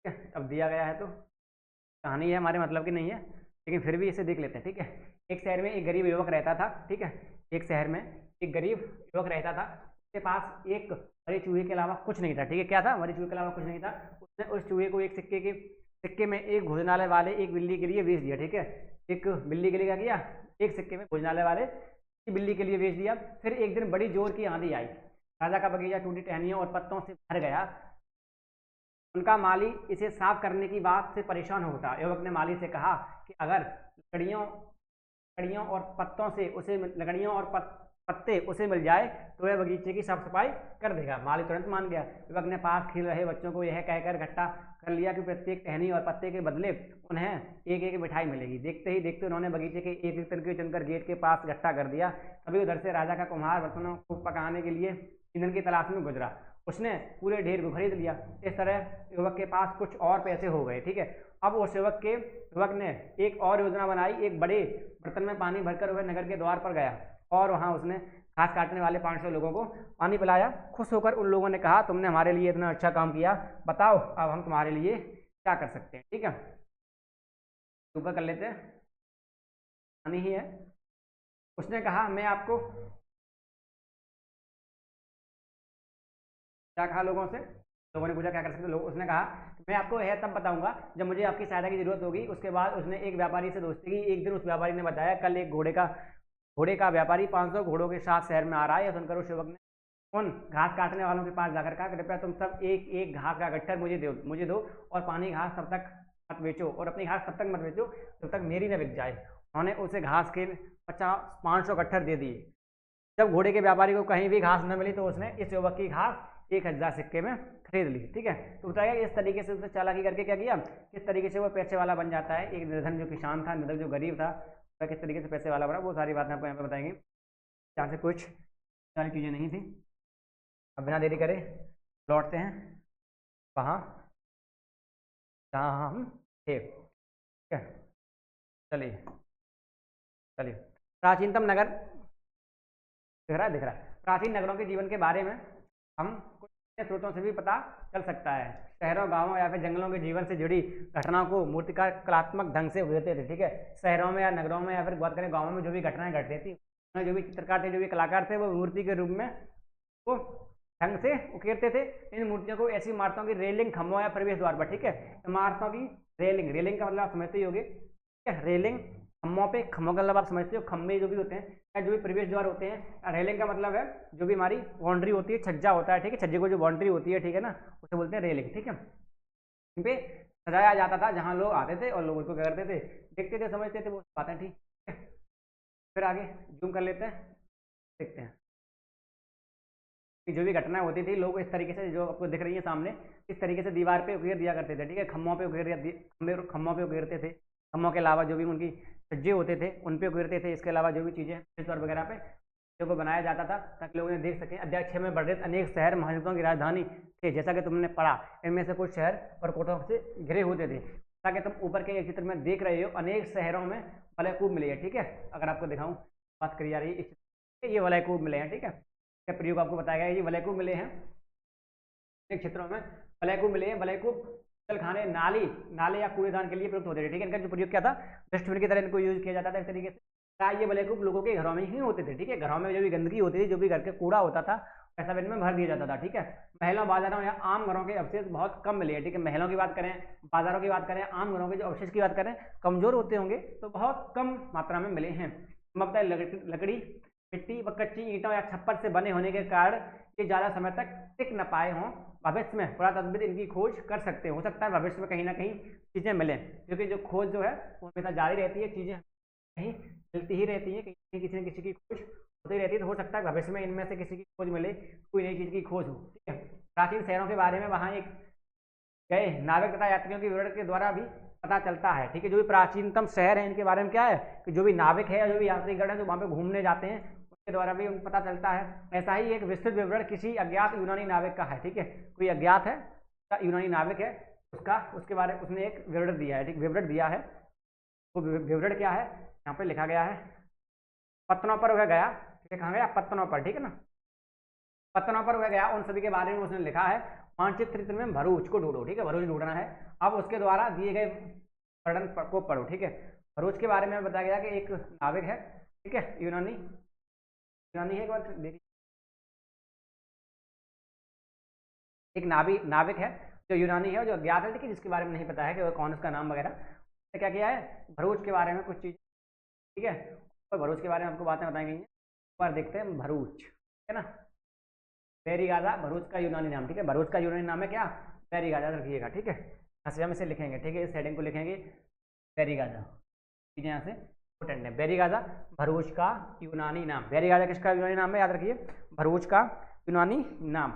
ठीक है। अब दिया गया है तो कहानी है, हमारे मतलब की नहीं है, लेकिन फिर भी इसे देख लेते हैं, ठीक है। एक शहर में एक गरीब युवक रहता था, ठीक है। एक शहर में एक गरीब युवक रहता था, उसके पास एक मरे चूहे के अलावा कुछ नहीं था, ठीक है। क्या था, मरे चूहे के अलावा कुछ नहीं था। उसने उस चूहे को एक सिक्के में एक भोजनालय वाले एक बिल्ली के लिए बेच दिया, ठीक है। एक बिल्ली के लिए क्या किया, एक सिक्के में भोजनालय वाले की बिल्ली के लिए बेच दिया। फिर एक दिन बड़ी जोर की आंधी आई, राजा का बगीचा टूटी टहनियों और पत्तों से भर गया। उनका माली इसे साफ करने की बात से परेशान हो उठा। युवक ने माली से कहा कि अगर लकड़ियों और पत्तों से उसे लकड़ियों और पत्ते उसे मिल जाए तो वह बगीचे की साफ सफाई कर देगा। माली तुरंत मान गया। युवक ने पास खेल रहे बच्चों को यह कहकर इकट्ठा कर लिया कि प्रत्येक टहनी और पत्ते के बदले उन्हें एक एक मिठाई मिलेगी। देखते ही देखते उन्होंने बगीचे के एक एक तरीके चुनकर गेट के पास इकट्ठा कर दिया। तभी उधर से राजा का कुम्हार बर्तनों को पकाने के लिए ईंधन की तलाश में गुजरा। उसने पूरे ढेर को खरीद लिया। इस तरह युवक के पास कुछ और पैसे हो गए, ठीक है। अब उस युवक ने एक और योजना बनाई। एक बड़े बर्तन में पानी भरकर वह नगर के द्वार पर गया और वहां उसने घास काटने वाले 500 लोगों को पानी पिलाया। खुश होकर उन लोगों ने कहा, तुमने हमारे लिए इतना अच्छा काम किया, बताओ अब हम तुम्हारे लिए क्या कर सकते हैं, ठीक है। ऊपर कर लेते हैं, पानी ही है। उसने कहा, मैं आपको क्या कहा लोगों से, लोगों ने पूछा क्या कर सकते लोग। उसने कहा मैं आपको यह तब बताऊंगा जब मुझे आपकी सहायता की जरूरत होगी। उसके बाद उसने एक व्यापारी से दोस्ती की। एक दिन उस व्यापारी ने बताया, कल एक घोड़े का व्यापारी 500 घोड़ों के साथ शहर में आ रहा है। यह सुनकर उस युवक ने उन घास काटने वालों के पास जाकर कहा, कृपया तुम सब एक एक घास का गट्ठर मुझे दो और पानी घास तब तक मत बेचो और अपनी घास तब तक मत बेचो जब तक मेरी न बिक जाए। उन्होंने उसे घास के 500 गट्ठर दे दिए। जब घोड़े के व्यापारी को कहीं भी घास न मिली तो उसने इस युवक की घास 1000 सिक्के में खरीद ली, ठीक है। तो बताया इस तरीके से उसने चालाकी करके क्या किया, किस तरीके से वो पैसे वाला बन जाता है। एक निर्धन जो किसान था, निर्धन जो गरीब था, वह किस तरीके से पैसे वाला बना, वो सारी बातें आपको यहाँ पे बताएंगे। यहाँ से कुछ सारी चीज़ें नहीं थी। अब बिना देरी करे लौटते हैं वहाँ जहाँ हम थे, ठीक है। चलिए प्राचीनतम नगर दिख रहा है। प्राचीन नगरों के जीवन के बारे में हम कुछ स्रोतों से भी पता चल सकता है। शहरों, गांवों या फिर जंगलों के जीवन से जुड़ी घटनाओं को मूर्तिकार कलात्मक ढंग से उभरते थे, ठीक है। शहरों में या नगरों में या फिर बात करें गाँवों में जो भी घटनाएं घटती थी, जो भी चित्रकार थे, जो भी कलाकार थे, वो मूर्ति के रूप में वो ढंग से उकेरते थे। इन मूर्तियों को ऐसी इमारतों की रेलिंग, खम्भों या प्रवेश द्वार पर, ठीक है, इमारतों की रेलिंग का मतलब आप समझते ही होंगे, ठीक है। रेलिंग खम्भों का मतलब आप समझते हो, खम्भे जो भी होते हैं या जो भी प्रवेश द्वार होते हैं। रेलिंग का मतलब है जो भी हमारी बाउंड्री होती है, छज्जा होता है, ठीक है। छज्जे को जो बाउंड्री होती है, ठीक है ना, उसे बोलते हैं रेलिंग, ठीक है। इन पे सजाया जाता था जहाँ लोग आते थे और लोग उसको क्या करते थे, देखते थे, समझते थे, वो बातें, ठीक है। फिर आगे जूम कर लेते हैं, देखते हैं जो भी घटनाएं होती थी, लोग इस तरीके से जो आपको दिख रही है सामने, इस तरीके से दीवार पे उकेर दिया करते थे, ठीक है। खम्भों पे उकेरते थे। खम्भों के अलावा जो भी उनकी छज्जे होते थे उन पे उकेरते थे। इसके अलावा जो भी चीज़ें और वगैरह पे को बनाया जाता था ताकि लोग उन्हें देख सकें। अध्याय 6 में वर्णित अनेक शहर महायुद्धों की राजधानी थे, जैसा कि तुमने पढ़ा। इनमें से कुछ शहर परकोटों से घिरे होते थे, ताकि तुम ऊपर के चित्र में देख रहे हो। अनेक शहरों में वलयकूप मिले हैं, ठीक है। अगर आपको दिखाऊं, बात करी जा रही है इस चित्र, ये वलयकूप मिले हैं, ठीक है। प्रयोग आपको बताया गया, ये वलयकूप मिले हैं अनेक क्षेत्रों में। वलयकूप मिले हैं। वलयकूप खाने, नाले या कूड़ेदान के लिए प्रयुक्त होते थे, ठीक है। इनका जो प्रयोग क्या था, डस्टबिन की तरह इनको यूज किया जाता था इस तरीके से। ये वलयकूप लोगों के घरों में ही होते थे, ठीक है। घरों में जो भी गंदगी होती थी, जो भी घर के कूड़ा होता था, ऐसा बिन में भर दिया जाता था, ठीक है। महलों, बाजारों या आम घरों के अवशेष बहुत कम मिले हैं, ठीक है। महलों की बात करें, बाजारों की बात करें, आम घरों के जो अवशेष की बात करें, कमजोर होते होंगे तो बहुत कम मात्रा में मिले हैं। लकड़ी मिट्टी व कच्ची ईंटों या छप्पर से बने होने के कारण ये ज़्यादा समय तक टिक न पाए हों। भविष्य में पुरातत्वविद इनकी खोज कर सकते हैं, हो सकता है भविष्य में कहीं ना कहीं चीज़ें मिलें, क्योंकि जो खोज जो है वो हमेशा जारी रहती है, चीज़ें कहीं मिलती ही रहती है, कहीं किसी न किसी की खोज होती रहती है। तो हो सकता है भविष्य में इनमें से किसी की खोज मिले, कोई नई चीज़ की खोज हो। ठीक है, प्राचीन शहरों के बारे में वहाँ एक गए नाविक तथा यात्रियों के विवरण के द्वारा भी पता चलता है। ठीक है, जो भी प्राचीनतम शहर है इनके बारे में क्या है कि जो भी नाविक है या जो भी यात्रीगण है जो वहाँ पे घूमने जाते हैं उसके द्वारा भी उनको पता चलता है। ऐसा ही एक विस्तृत विवरण किसी अज्ञात यूनानी नाविक का है। ठीक है, कोई अज्ञात है यूनानी नाविक है उसका, उसके बारे में उसने एक विवरण दिया है। ठीक, विवरण दिया है, वो विवरण क्या है यहाँ पे लिखा गया है, पत्तनों पर वह गया। ठीक है, कहाँ गया, पत्तनों पर। ठीक है ना, पत्तनों पर वह गया, उन सभी के बारे में उसने लिखा है। मानचित्र में भरूच को ढूंढो। ठीक है, भरूच ढूंढना है। अब उसके द्वारा दिए गए वर्णन को पढ़ो। ठीक है, भरूच के बारे में बताया गया कि एक नाविक है। ठीक है, यूनानी यूनानी है, एक बार देखिए, एक नाविक है जो यूनानी है और जो अज्ञात है, लेकिन जिसके बारे में नहीं पता है कि वो कौन, उसका नाम वगैरह। तो क्या किया है, भरूच के बारे में कुछ चीज़। ठीक है, तो भरूच के बारे में आपको बातें बताई गई हैं। एक बार देखते हैं भरूच, है ना, बैरीगाजा भरूच का यूनानी नाम। ठीक है, भरूच का यूनानी नाम है क्या, बैरीगाजा रखिएगा। ठीक है, ऐसे हम इसे लिखेंगे। ठीक है, इस हेडिंग को लिखेंगे बैरीगाजा, चीज़ें यहाँ से इंपोर्टेंट है। बैरीगाजा भरूच का यूनानी नाम। बैरीगाजा किसका यूनानी नाम है, याद रखिए, भरूच का यूनानी नाम।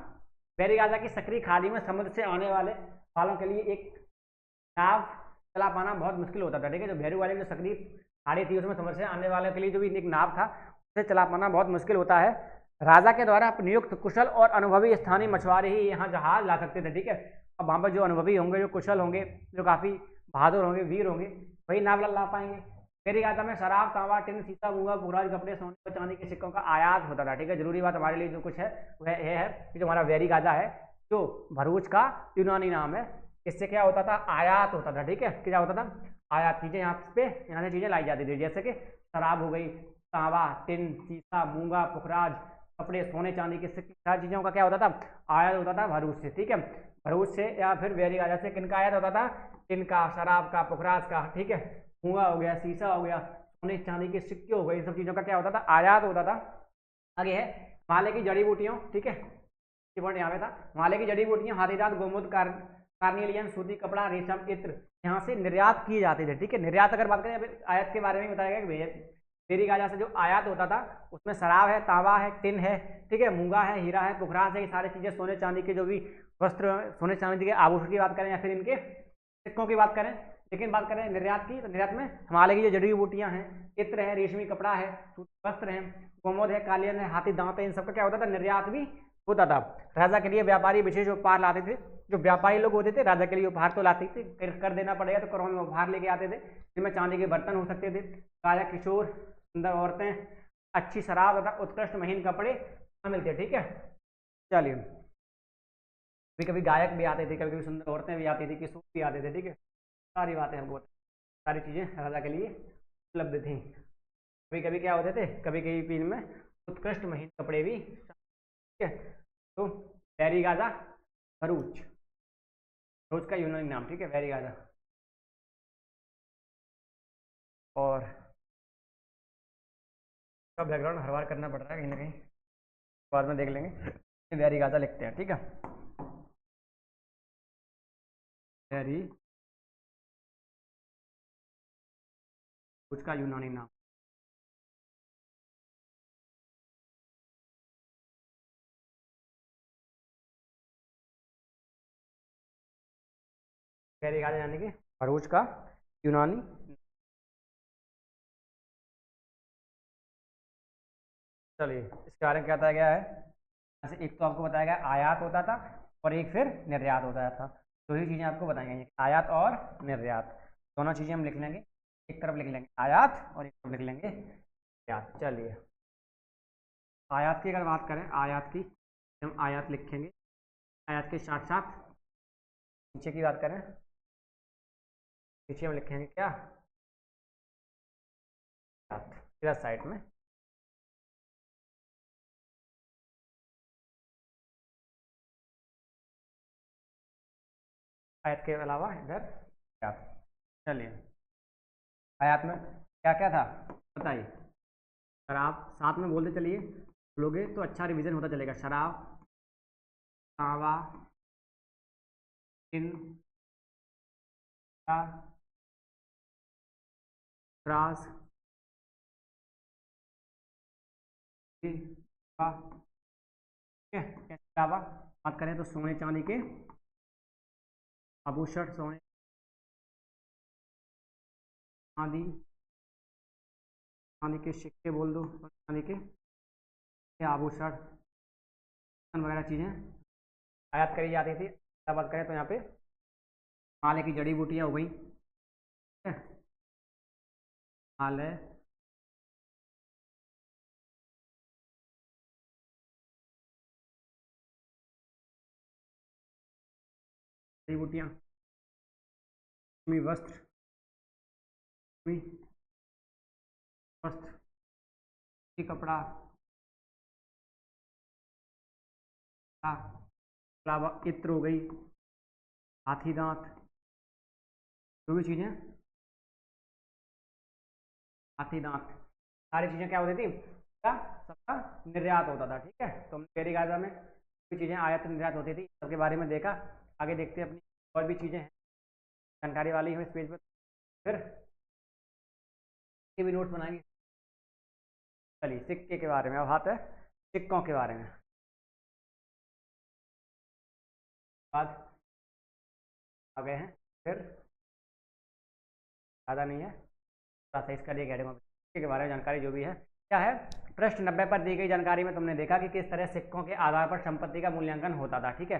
बैरीगाजा की सक्रिय खाड़ी में समुद्र से आने वालों के लिए एक नाव चला पाना बहुत मुश्किल होता था। ठीक है, जो भैरू वाले जो सक्रिय खाड़ी थी उसमें समुद्र से आने वाले के लिए जो भी एक नाव था उसे चला पाना बहुत मुश्किल होता है। राजा के द्वारा नियुक्त कुशल और अनुभवी स्थानीय मछुआरे ही यहाँ जहाज ला सकते थे। ठीक है, अब वहाँ पर जो अनुभवी होंगे, जो कुशल होंगे, जो काफ़ी बहादुर होंगे, वीर होंगे, वही नाव ला पाएंगे। बैरीगाजा में शराब, तांबा, टिन, सीसा, मूंगा, पुराज, कपड़े, सोने और चांदी के सिक्कों का आयात होता था। ठीक है, जरूरी बात हमारे लिए जो कुछ है वह यह है कि जो हमारा बैरीगाजा है जो भरूच का यूनानी नाम है, इससे क्या होता था, आयात होता था। ठीक है, क्या होता था, आयात, चीज़ें यहाँ से चीज़ें लाई जाती थी, जैसे कि शराब हो गई, तांबा, टिन, सीसा, मूंगा, पुखराज, कपड़े, सोने चांदी के सिक्के, सारी चीज़ों का क्या होता था, आयात होता था भरूच से। ठीक है, भरूच से या फिर बैरीगाजा से किनका आयात होता था, टिन का, शराब का, पुखराज का। ठीक है, मूंगा हो गया, सीसा हो गया, सोने चांदी के सिक्के हो गए, इन सब चीज़ों का क्या होता था, आयात होता था। आगे है हिमालय की जड़ी बूटियों। ठीक है, यहाँ पे था, हिमालय की जड़ी बूटियां, हाथीदांत, गोमूत्र, कार्निलियन, सूती कपड़ा, रेशम, इत्र यहाँ से निर्यात किए जाते थे। ठीक है, निर्यात अगर बात करें, आयात के बारे में बताया गया कि बैरीगाजा से जो आयात होता था उसमें शराब है, तांबा है, टिन है, ठीक है, मूंगा है, हीरा है, पुखराज है, ये सारी चीज़ें, सोने चांदी के जो भी वस्त्र, सोने चांदी के आभूषण की बात करें या फिर इनके सिक्कों की बात करें। लेकिन बात करें निर्यात की, तो निर्यात में हिमालय की जो जड़ी बूटियां हैं, इत्र है, रेशमी कपड़ा है, सूती वस्त्र है, गोमोद है, कालियन है, हाथी दांत है, इन सबका क्या होता था, निर्यात भी होता था। राजा के लिए व्यापारी विशेष उपहार लाते थे। जो व्यापारी लोग होते थे राजा के लिए उपहार तो लाते थे, कर देना पड़ेगा तो करोड़ में उपहार लेके आते थे, जिनमें चांदी के बर्तन हो सकते थे, राजा, किशोर, सुंदर औरतें, अच्छी शराब तथा उत्कृष्ट महीन कपड़े शामिल थे। ठीक है, चलिए, कभी कभी गायक भी आते थे, कभी कभी सुंदर औरतें भी आती थी, किशोर भी आते थे। ठीक है, सारी बातें हमको, सारी चीज़ें राजा के लिए उपलब्ध थी। कभी कभी क्या होते थे, कभी कभी इनमें उत्कृष्ट महीन कपड़े भी। ठीक है, तो बैरीगाजा भरूच, भरूच का यूनानी नाम। ठीक है, बैरीगाजा। और का बैकग्राउंड हर बार करना पड़ रहा है कहीं ना कहीं, बाद में देख लेंगे। बैरीगाजा लिखते हैं। ठीक है, बैरी भरूच का यूनानी नाम। बैरीगाजा यानी कि भरूच का यूनानी। चलिए, इसके बारे में क्या बताया गया है, जैसे एक तो आपको बताया गया आयात होता था और एक फिर निर्यात होता था। दो ही चीज़ें आपको बताई गई, आयात और निर्यात, दोनों चीज़ें हम लिख लेंगे, एक तरफ लिख लेंगे आयात और एक तरफ लिख लेंगे निर्यात। चलिए, आयात की अगर बात करें, आयात की हम आयात लिखेंगे, आयात के साथ साथ नीचे की बात करें, नीचे हम लिखेंगे क्या, इधर साइड में आयत के अलावा इधर आयात। चलिए, आयात में क्या क्या था बताइए, शराब साथ में बोलते चलिए, बोलोगे तो अच्छा रिवीजन होता चलेगा। शराब, कावा, इन, त्रास, ठीक है। इसके अलावा बात करें तो सोने चांदी के आभूषण, सोने चांदी, चांदी के सिक्के बोल दो, चांदी के आभूषण वगैरह चीज़ें आयात करी जाती थी। बात करें तो यहाँ पे माले की जड़ी बूटियाँ हो गई, ठीक है। माले, जड़ी बूटियाँ, वस्त्र, वस्त्र, कपड़ा, अलावा इत्र हो गई, हाथी दांत, जो भी चीज़ें, हाथी दांत, सारी चीज़ें क्या होती थी, सबका निर्यात होता था, ठीक है। तो हमने पहली गाजा में जो चीज़ें आयात निर्यात होती थी सबके बारे में देखा। आगे देखते हैं अपनी और भी चीज़ें हैं जानकारी वाली हैं इस पेज पर, फिर ये भी नोट्स बनाएंगे। चलिए सिक्के के बारे में अब बात है, सिक्कों के बारे में। बाद आ गए हैं, फिर ज़्यादा नहीं है, थोड़ा सा इसका लिए सिक्के के बारे में जानकारी जो भी है क्या है। पृष्ठ 90 पर दी गई जानकारी में तुमने देखा कि किस तरह सिक्कों के आधार पर संपत्ति का मूल्यांकन होता था, ठीक है।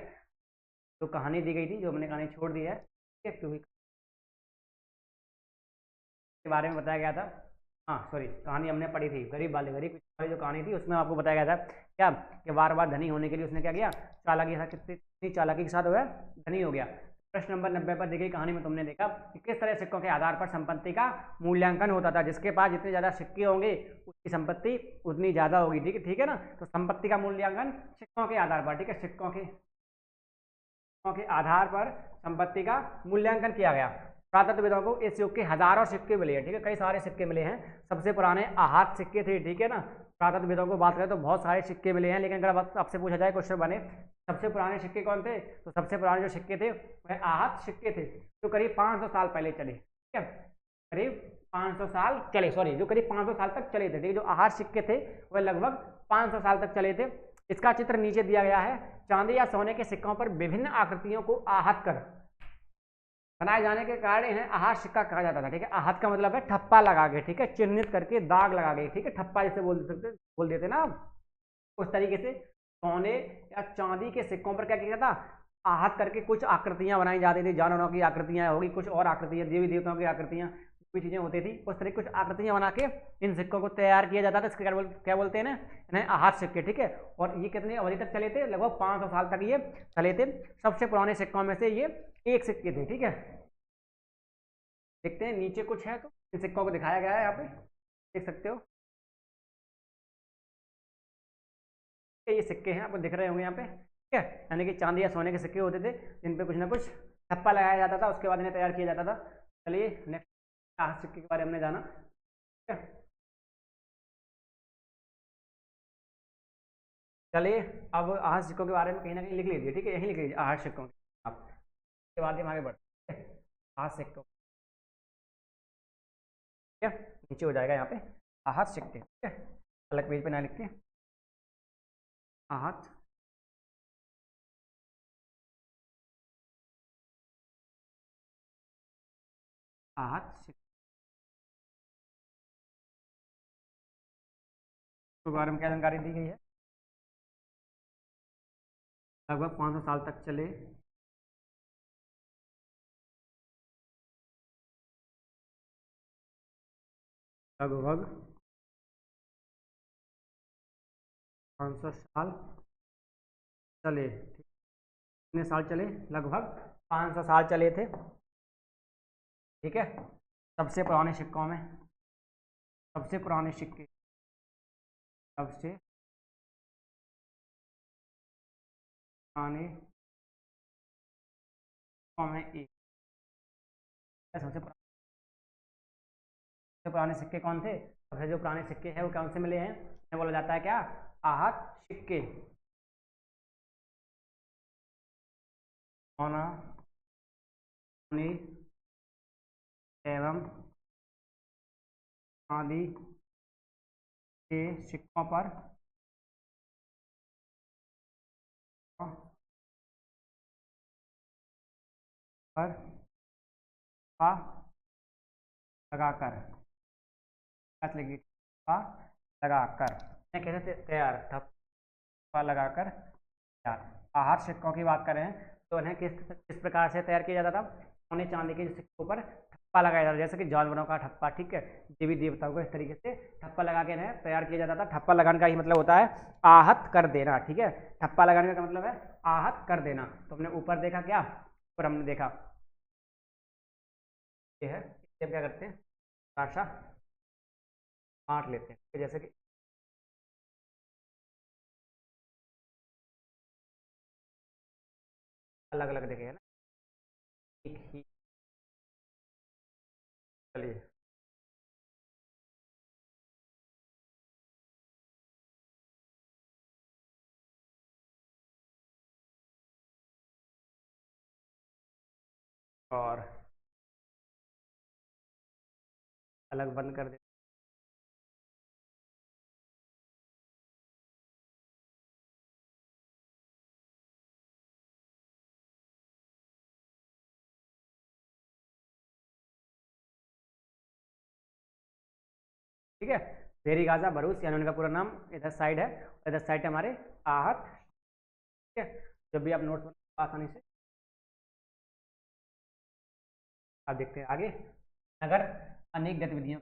जो कहानी दी गई थी, जो हमने कहानी छोड़ दी है, ठीक है, क्योंकि के बारे में बताया गया था। हाँ सॉरी, कहानी हमने पढ़ी थी गरीब वाली, जो कहानी थी उसमें आपको बताया गया था क्या, कि बार बार धनी होने के लिए उसने क्या किया, चालाकी था, कितनी चालाकी के साथ हुआ धनी हो गया। प्रश्न नंबर 90 पर दी गई कहानी में तुमने देखा कि किस तरह सिक्कों के आधार पर संपत्ति का मूल्यांकन होता था। जिसके पास जितने ज्यादा सिक्के होंगे उसकी संपत्ति उतनी ज्यादा होगी, ठीक है ना। तो संपत्ति का मूल्यांकन सिक्कों के आधार पर, ठीक है, सिक्कों के आधार पर संपत्ति का मूल्यांकन किया गया। पुरातत्वविदों को इस युग के हजारों सिक्के मिले हैं, ठीक है, कई सारे सिक्के मिले हैं। सबसे पुराने आहत सिक्के थे, ठीक है ना। पुरातत्वविदों को बात करें तो बहुत सारे सिक्के मिले हैं, लेकिन अगर आपसे पूछा जाए क्वेश्चन बने सबसे पुराने सिक्के कौन थे, तो सबसे पुराने जो सिक्के थे वह आहत सिक्के थे, जो करीब 500 साल पहले चले, ठीक है, करीब 500 साल चले, सॉरी, जो करीब 500 साल तक चले थे, ठीक है। जो आहत सिक्के थे वह लगभग 500 साल तक चले थे। इसका चित्र नीचे दिया गया है। चांदी या सोने के सिक्कों पर विभिन्न आकृतियों को आहत कर बनाए जाने के कारण इन्हें आहत सिक्का कहा जाता था, ठीक है। आहत का मतलब है ठप्पा लगा के, ठीक है, चिन्हित करके, दाग लगा के, ठीक है, ठप्पा जैसे बोल देते ना उस तरीके से सोने या चांदी के सिक्कों पर क्या किया था, आहत करके कुछ आकृतियां बनाई जाती थी। जानवरों की आकृतियां होगी, कुछ और आकृतियां, देवी देवताओं की आकृतियां, कोई चीजें होती थी, उस तरह कुछ आकृतियां बना के इन सिक्कों को तैयार किया जाता था। इसके क्या बोलते हैं ना, इन्हें आहत सिक्के, ठीक है। और ये कितनी अवधि तक चले थे, लगभग 500 साल तक ये चले थे। सबसे पुराने सिक्कों में से ये एक सिक्के थे, ठीक है। देखते हैं नीचे कुछ है तो इन सिक्कों को दिखाया गया है, यहाँ पे देख सकते हो, ये सिक्के हैं, आपको दिख रहे होंगे यहाँ पे, ठीक है। यानी कि चांदी या सोने के सिक्के होते थे जिन पे कुछ ना कुछ ठप्पा लगाया जाता था, उसके बाद इन्हें तैयार किया जाता था। चलिए नेक्स्ट सिक्के के बारे में जाना, ठीक है। चलिए अब आहत सिक्कों के बारे में कहीं ना कहीं लिख लीजिए, ठीक है, यहीं लिख लीजिए आहत सिक्कों आप, उसके बाद हम आगे बढ़ते हैं। आहत सिक्कों, ठीक है, नीचे हो जाएगा यहाँ पे आहत सिक्के, ठीक है, अलग पेज पे ना लिखते हैं, आहत, आहत सिक्के के बारे में क्या जानकारी दी गई है। लगभग 500 साल तक चले, लगभग 500 साल चले, कितने साल चले, लगभग 500 साल चले थे, ठीक है। सबसे पुराने सिक्कों में, सबसे पुराने सिक्के, सबसे पुराने सिक्कों में एक, सबसे पुराने सिक्के कौन थे, सबसे जो पुराने सिक्के हैं वो कौन से मिले हैं, इन्हें बोला जाता है क्या, आहत सिक्के। सोना चांदी एवं चांदी के सिक्कों पर ठप्पा लगाकर, ठप्पा लगाकर कैसे तैयार, ठप्पा लगाकर तैयार। आहत सिक्कों की बात करें तो इन्हें किस प्रकार से तैयार किया जाता था, सोने चांदी के सिक्कों पर ठप्पा लगाया जाता था, जैसे कि जानवरों का ठप्पा, ठीक है, देवी देवताओं को इस तरीके से ठप्पा लगा के इन्हें तैयार किया जाता था। ठप्पा लगाने का ही मतलब होता है आहत कर देना, ठीक है, ठप्पा लगाने का मतलब है आहत कर देना। तो हमने ऊपर देखा क्या, ऊपर हमने देखा ये है, इससे क्या करते हैं, राशा बांट लेते हैं, जैसे कि अलग अलग देखे है ना, एक ही, चलिए और अलग बंद कर देते, ठीक है। भेरी गाजा भरूच यानी उनका पूरा नाम इधर साइड है, और इधर साइड है हमारे आहत, ठीक है। जब भी आप नोट्स बना आसानी से आप देखते हैं आगे। नगर अनेक गतिविधियों,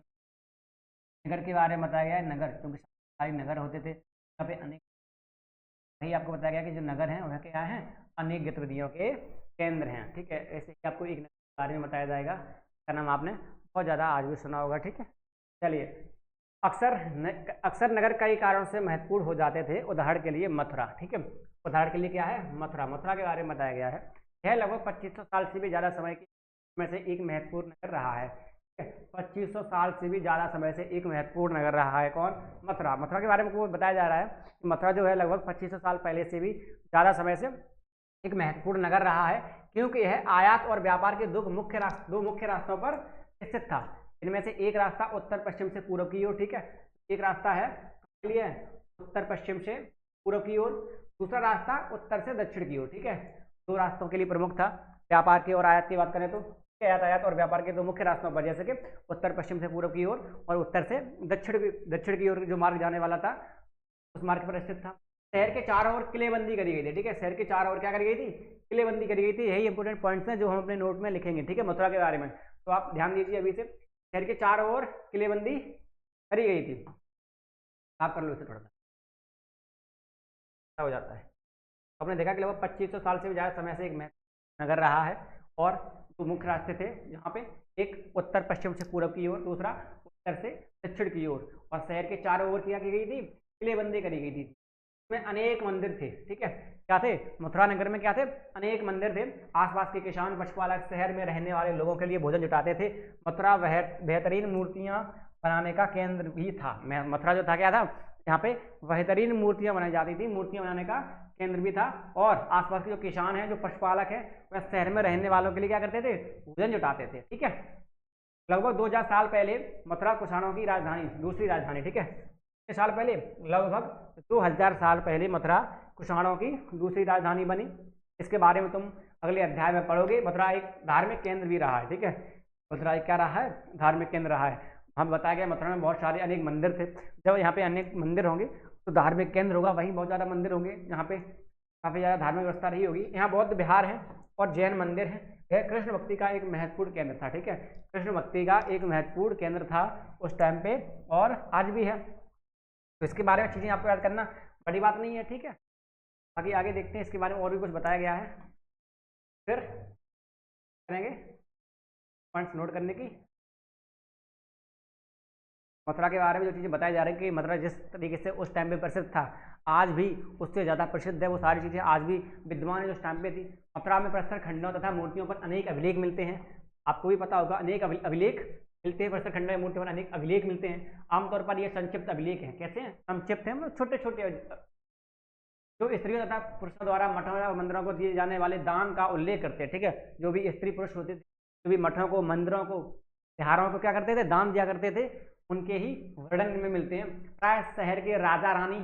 नगर के बारे में बताया गया है, नगर क्योंकि सारे नगर होते थे, यहाँ पे अनेक, वही आपको बताया गया कि जो नगर हैं वह क्या हैं, अनेक गतिविधियों के केंद्र हैं, ठीक है। ऐसे ही आपको एक नगर के बारे में बताया जाएगा, का नाम आपने बहुत ज़्यादा आज भी सुना होगा, ठीक है। चलिए, अक्सर नगर कई कारणों से महत्वपूर्ण हो जाते थे, उदाहरण के लिए मथुरा, ठीक है। उदाहरण के लिए क्या है, मथुरा, मथुरा के बारे में बताया गया है। यह लगभग 2500 साल से भी ज़्यादा समय में से एक महत्वपूर्ण नगर रहा है, 2500 साल से भी ज़्यादा समय से एक महत्वपूर्ण नगर रहा है, कौन, मथुरा। मथुरा के बारे में कोई बताया जा रहा है कि मथुरा जो है लगभग 2500 साल पहले से भी ज़्यादा समय से एक महत्वपूर्ण नगर रहा है, क्योंकि यह आयात और व्यापार के दो मुख्य रास्तों पर स्थित था। इनमें से एक रास्ता उत्तर पश्चिम से पूर्व की ओर, ठीक है, एक रास्ता है लिए उत्तर पश्चिम से पूर्व की ओर, दूसरा रास्ता उत्तर से दक्षिण की ओर, ठीक है। दो रास्तों के लिए प्रमुख था। व्यापार की और आयात की बात करें तो यातायात और व्यापार के दो मुख्य रास्तों पर, जैसे कि उत्तर पश्चिम से पूर्व की ओर और उत्तर से दक्षिण की ओर जो मार्ग जाने वाला था उस मार्ग पर स्थित था। शहर के चारों ओर किलेबंदी करी गई थी, ठीक है, शहर के चारों ओर क्या करी गई थी, किलेबंदी करी गई थी। यही इंपोर्टेंट पॉइंट्स हैं जो हम अपने नोट में लिखेंगे, ठीक है, मथुरा के बारे में। तो आप ध्यान दीजिए अभी से, शहर के चारों ओर किलेबंदी करी गई थी। आप कर लो इसे, थोड़ा सा हो जाता है। आपने देखा कि लगभग 2500 साल से भी ज़्यादा समय से एक नगर रहा है, और दो मुख्य रास्ते थे यहाँ पे, एक उत्तर पश्चिम से पूर्व की ओर, दूसरा उत्तर से दक्षिण की ओर, और शहर के चारों ओर क्या की गई थी, किलेबंदी करी गई थी। इसमें अनेक मंदिर थे, ठीक है, क्या थे, मथुरा नगर में क्या थे, अनेक मंदिर थे। आसपास के किसान पशुपालक शहर में रहने वाले लोगों के लिए भोजन जुटाते थे। मथुरा बेहतरीन मूर्तियां बनाने का केंद्र भी था। मथुरा जो था क्या था, यहाँ पे बेहतरीन मूर्तियां बनाई जाती थी, मूर्तियां बनाने का केंद्र भी था। और आसपास के जो किसान हैं, जो पशुपालक हैं, वह शहर में रहने वालों के लिए क्या करते थे, भोजन जुटाते थे, ठीक है। लगभग 2000 साल पहले मथुरा कुषाणों की राजधानी, दूसरी राजधानी, ठीक है, कितने साल पहले, लगभग 2000 साल पहले मथुरा कुषाणों की दूसरी राजधानी बनी। इसके बारे में तुम अगले अध्याय में पढ़ोगे। मथुरा एक धार्मिक केंद्र भी रहा है, ठीक है, मथुरा एक क्या रहा है, धार्मिक केंद्र रहा है। हम बताया गया मथुरा में बहुत सारे अनेक मंदिर थे। जब यहाँ पे अनेक मंदिर होंगे तो धार्मिक केंद्र होगा, वहीं बहुत ज़्यादा मंदिर होंगे, यहाँ पे काफ़ी ज़्यादा धार्मिक व्यवस्था रही होगी। यहाँ बौद्ध विहार है और जैन मंदिर है। यह कृष्ण भक्ति का एक महत्वपूर्ण केंद्र था, ठीक है, कृष्ण भक्ति का एक महत्वपूर्ण केंद्र था उस टाइम पे, और आज भी है। तो इसके बारे में चीज़ें आपको याद करना बड़ी बात नहीं है, ठीक है। बाकी आगे देखते हैं, इसके बारे में और भी कुछ बताया गया है, फिर करेंगे पॉइंट्स नोट करने की। मथुरा के बारे में जो चीज़ें बताई जा रही है कि मथुरा जिस तरीके से उस टाइम पे प्रसिद्ध था, आज भी उससे ज़्यादा प्रसिद्ध है। वो सारी चीज़ें आज भी विद्यमान है जो उस टाइम पे थी। मथुरा में प्रस्तर खंडों तथा मूर्तियों पर अनेक अभिलेख मिलते हैं। आपको भी पता होगा, अनेक अभिलेख मिलते हैं प्रस्तुत खंड में मूर्तिमान अनेक अभिलेख मिलते हैं। आमतौर पर ये संक्षिप्त अभिलेख हैं। कैसे हैं? संक्षिप्त हैं, मतलब छोटे छोटे, जो स्त्रियों तथा पुरुषों द्वारा मठों या मंदिरों को दिए जाने वाले दान का उल्लेख करते हैं। ठीक है, जो भी स्त्री पुरुष होते थे, जो भी मठों को, मंदिरों को, त्योहारों को क्या करते थे? दान दिया करते थे, उनके ही वर्णन में मिलते हैं। प्राय शहर के राजा रानी,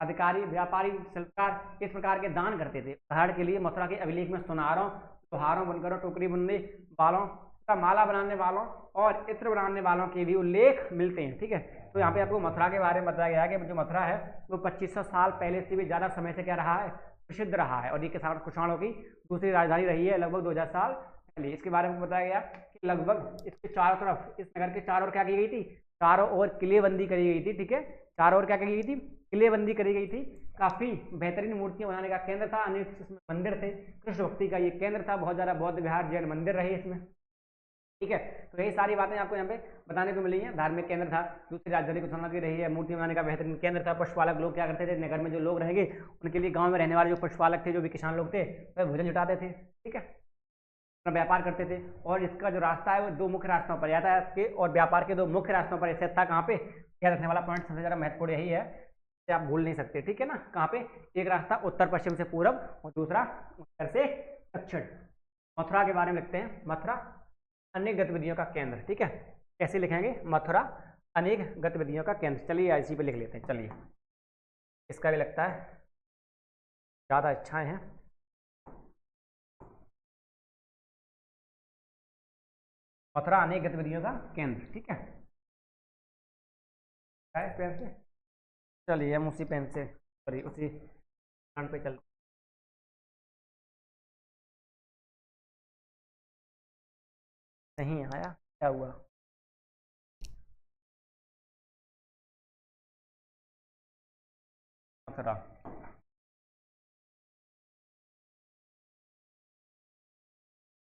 अधिकारी, व्यापारी, शिल्पकार इस प्रकार के दान करते थे। उदाहरण के लिए मथुरा के अभिलेख में सुनारों, त्योहारों, बुनकरों, टोकरी बुनने वालों का, माला बनाने वालों और इत्र बनाने वालों के भी उल्लेख मिलते हैं। ठीक है, तो यहाँ पे आपको मथुरा के बारे में बताया गया है कि जो मथुरा है वो 2500 साल पहले से भी ज़्यादा समय से क्या रहा है? प्रसिद्ध रहा है, और ये कुषाणों की दूसरी राजधानी रही है लगभग 2000 साल पहले। इसके बारे में बताया गया कि लगभग इसके चारों तरफ, इस नगर के चारों ओर क्या की गई थी? चारों ओर किलेबंदी करी गई थी। ठीक है, चारों ओर क्या की गई थी? किलेबंदी करी गई थी। काफी बेहतरीन मूर्तियां बनाने का केंद्र था, अनेक इसमें मंदिर थे, कृष्ण भक्ति का ये केंद्र था, बहुत ज्यादा बौद्ध विहार, जैन मंदिर रहे इसमें। ठीक है, तो यही सारी बातें आपको यहाँ पे बताने को मिली हैं। धार्मिक केंद्र था, दूसरी राजधानी को संलग्न रही है, मूर्ति बनाने का बेहतरीन केंद्र था। पशुपालक लोग क्या करते थे? नगर में जो लोग रहेंगे उनके लिए, गांव में रहने वाले जो पशुपालक थे, जो भी किसान लोग थे, वह भोजन जुटाते थे। ठीक है, अपना व्यापार करते थे। और इसका जो रास्ता है वो दो मुख्य रास्तों पर, यातायात के और व्यापार के दो मुख्य रास्तों पर स्थित था। कहाँ पे? याद रखने वाला पॉइंट सबसे ज्यादा महत्वपूर्ण यही है, आप भूल नहीं सकते। ठीक है ना, कहाँ पे? एक रास्ता उत्तर पश्चिम से पूरब और दूसरा उत्तर से दक्षिण। मथुरा के बारे में लिखते हैं, मथुरा अनेक गतिविधियों का केंद्र। ठीक है, कैसे लिखेंगे? मथुरा अनेक गतिविधियों का केंद्र। चलिए इसी पे लिख लेते हैं। चलिए, इसका भी लगता है ज़्यादा इच्छाएं हैं। मथुरा अनेक गतिविधियों का केंद्र। ठीक है, पेन से चलिए, हम उसी पेन से, सॉरी उसी स्टैंड पे चलते। नहीं आया, क्या हुआ? मथुरा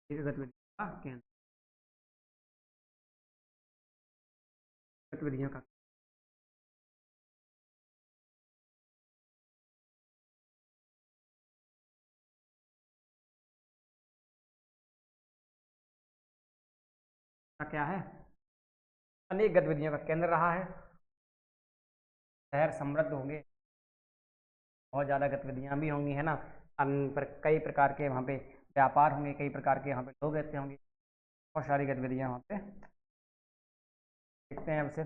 गतिविधियों का केंद्र, गतिविधियों का क्या है? अनेक गतिविधियों का केंद्र रहा है। शहर समृद्ध होंगे, बहुत ज़्यादा गतिविधियाँ भी होंगी, है ना। पर कई प्रकार के वहाँ पे व्यापार होंगे, कई प्रकार के वहाँ पे लोग रहते होंगे, बहुत सारी गतिविधियाँ वहाँ पे। देखते हैं अब से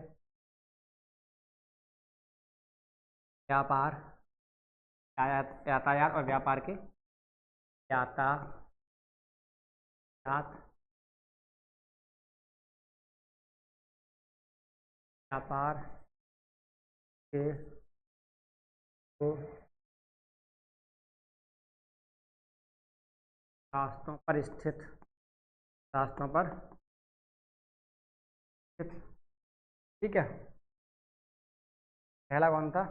व्यापार, यातायात और व्यापार के, यातायात, व्यापार के दो रास्तों पर स्थित, रास्तों पर स्थित। ठीक है, पहला कौन था?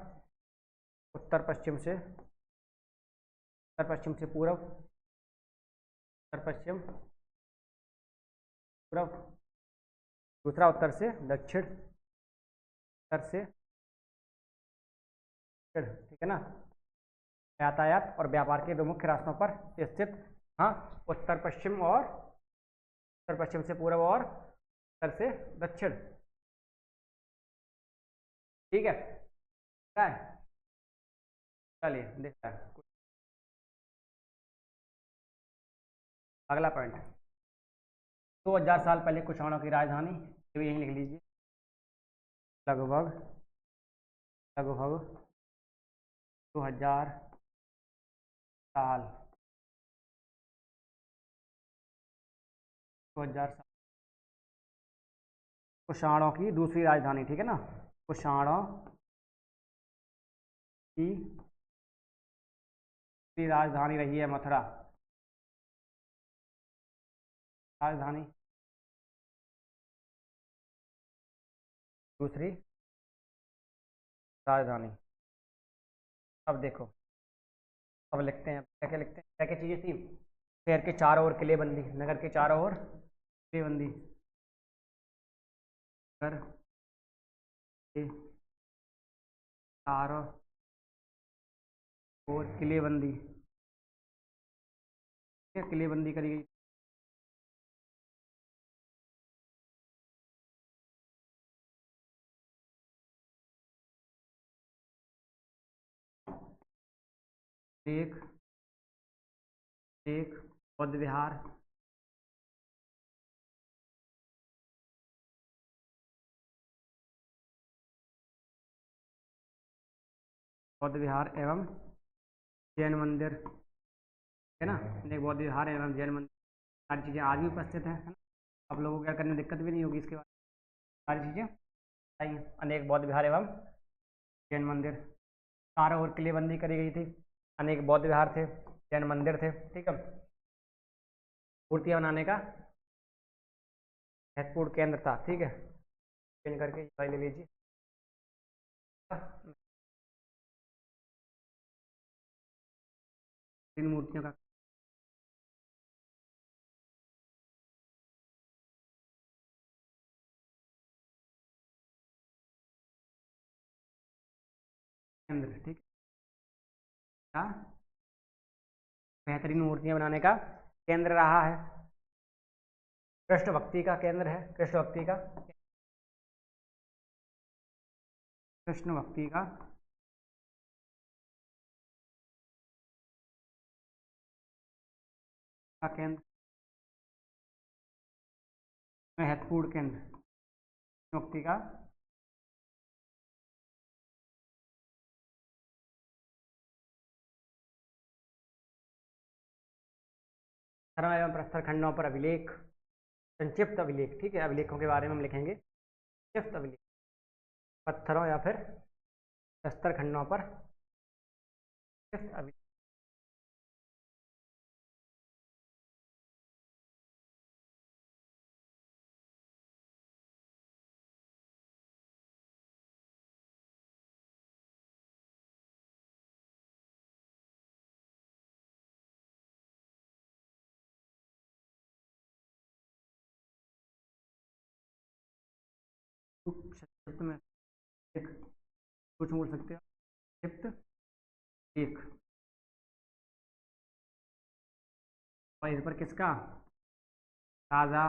उत्तर पश्चिम से, उत्तर पश्चिम से पूर्व, उत्तर पश्चिम पूर्व। दूसरा उत्तर से दक्षिण, उत्तर से दक्षिण। ठीक है ना, यातायात और व्यापार के दो मुख्य रास्तों पर स्थित। हाँ, उत्तर पश्चिम और, उत्तर पश्चिम से पूर्व और उत्तर से दक्षिण। ठीक है, क्या है? चलिए देखता है अगला पॉइंट। 2000 साल पहले कुषाणों की राजधानी, ये भी यहीं लिख लीजिए। लगभग लगभग 2000 साल, 2000 साल कुषाणों की दूसरी राजधानी। ठीक है ना, कुषाणों की दूसरी राजधानी रही है मथुरा। राजधानी, दूसरी राजधानी। अब देखो, अब लिखते हैं, क्या क्या लिखते हैं, क्या क्या चीज़ें थी? शहर के चारों ओर किलेबंदी, नगर के चारों ओर किलेबंदी, नगर के चारों ओर किलेबंदी, किलेबंदी करी गई। एक एक बौद्ध विहार, बौद्ध विहार एवं जैन मंदिर, है ना। अनेक बौद्ध विहार एवं जैन मंदिर, सारी चीज़ें आज भी उपस्थित हैं, है ना। आप लोगों को क्या करने में दिक्कत भी नहीं होगी इसके बाद, सारी चीज़ें बताइए। अनेक बौद्ध विहार एवं जैन मंदिर, चारों ओर किलेबंदी करी गई थी, अनेक बौद्ध विहार थे, जैन मंदिर थे, ठीक है। मूर्तियाँ बनाने का महत्वपूर्ण केंद्र था, ठीक है। चेंज करके ले लीजिए। इन मूर्तियों का केंद्र, ठीक है, बेहतरीन मूर्तियां बनाने का केंद्र रहा है। कृष्ण भक्ति का केंद्र है, कृष्ण भक्ति का केंद्र, महत्वपूर्ण केंद्र, कृष्ण भक्ति का धर्म एवं प्रस्तर खंडों पर अभिलेख, संक्षिप्त अभिलेख, ठीक है। अभिलेखों के बारे में हम लिखेंगे, संक्षिप्त अभिलेख, पत्थरों या फिर प्रस्तर खंडों पर संक्षिप्त अभिलेख। संक्षिप्त में एक कुछ बोल सकते हो, संक्षिप्त एक, और इस पर किसका, राजा,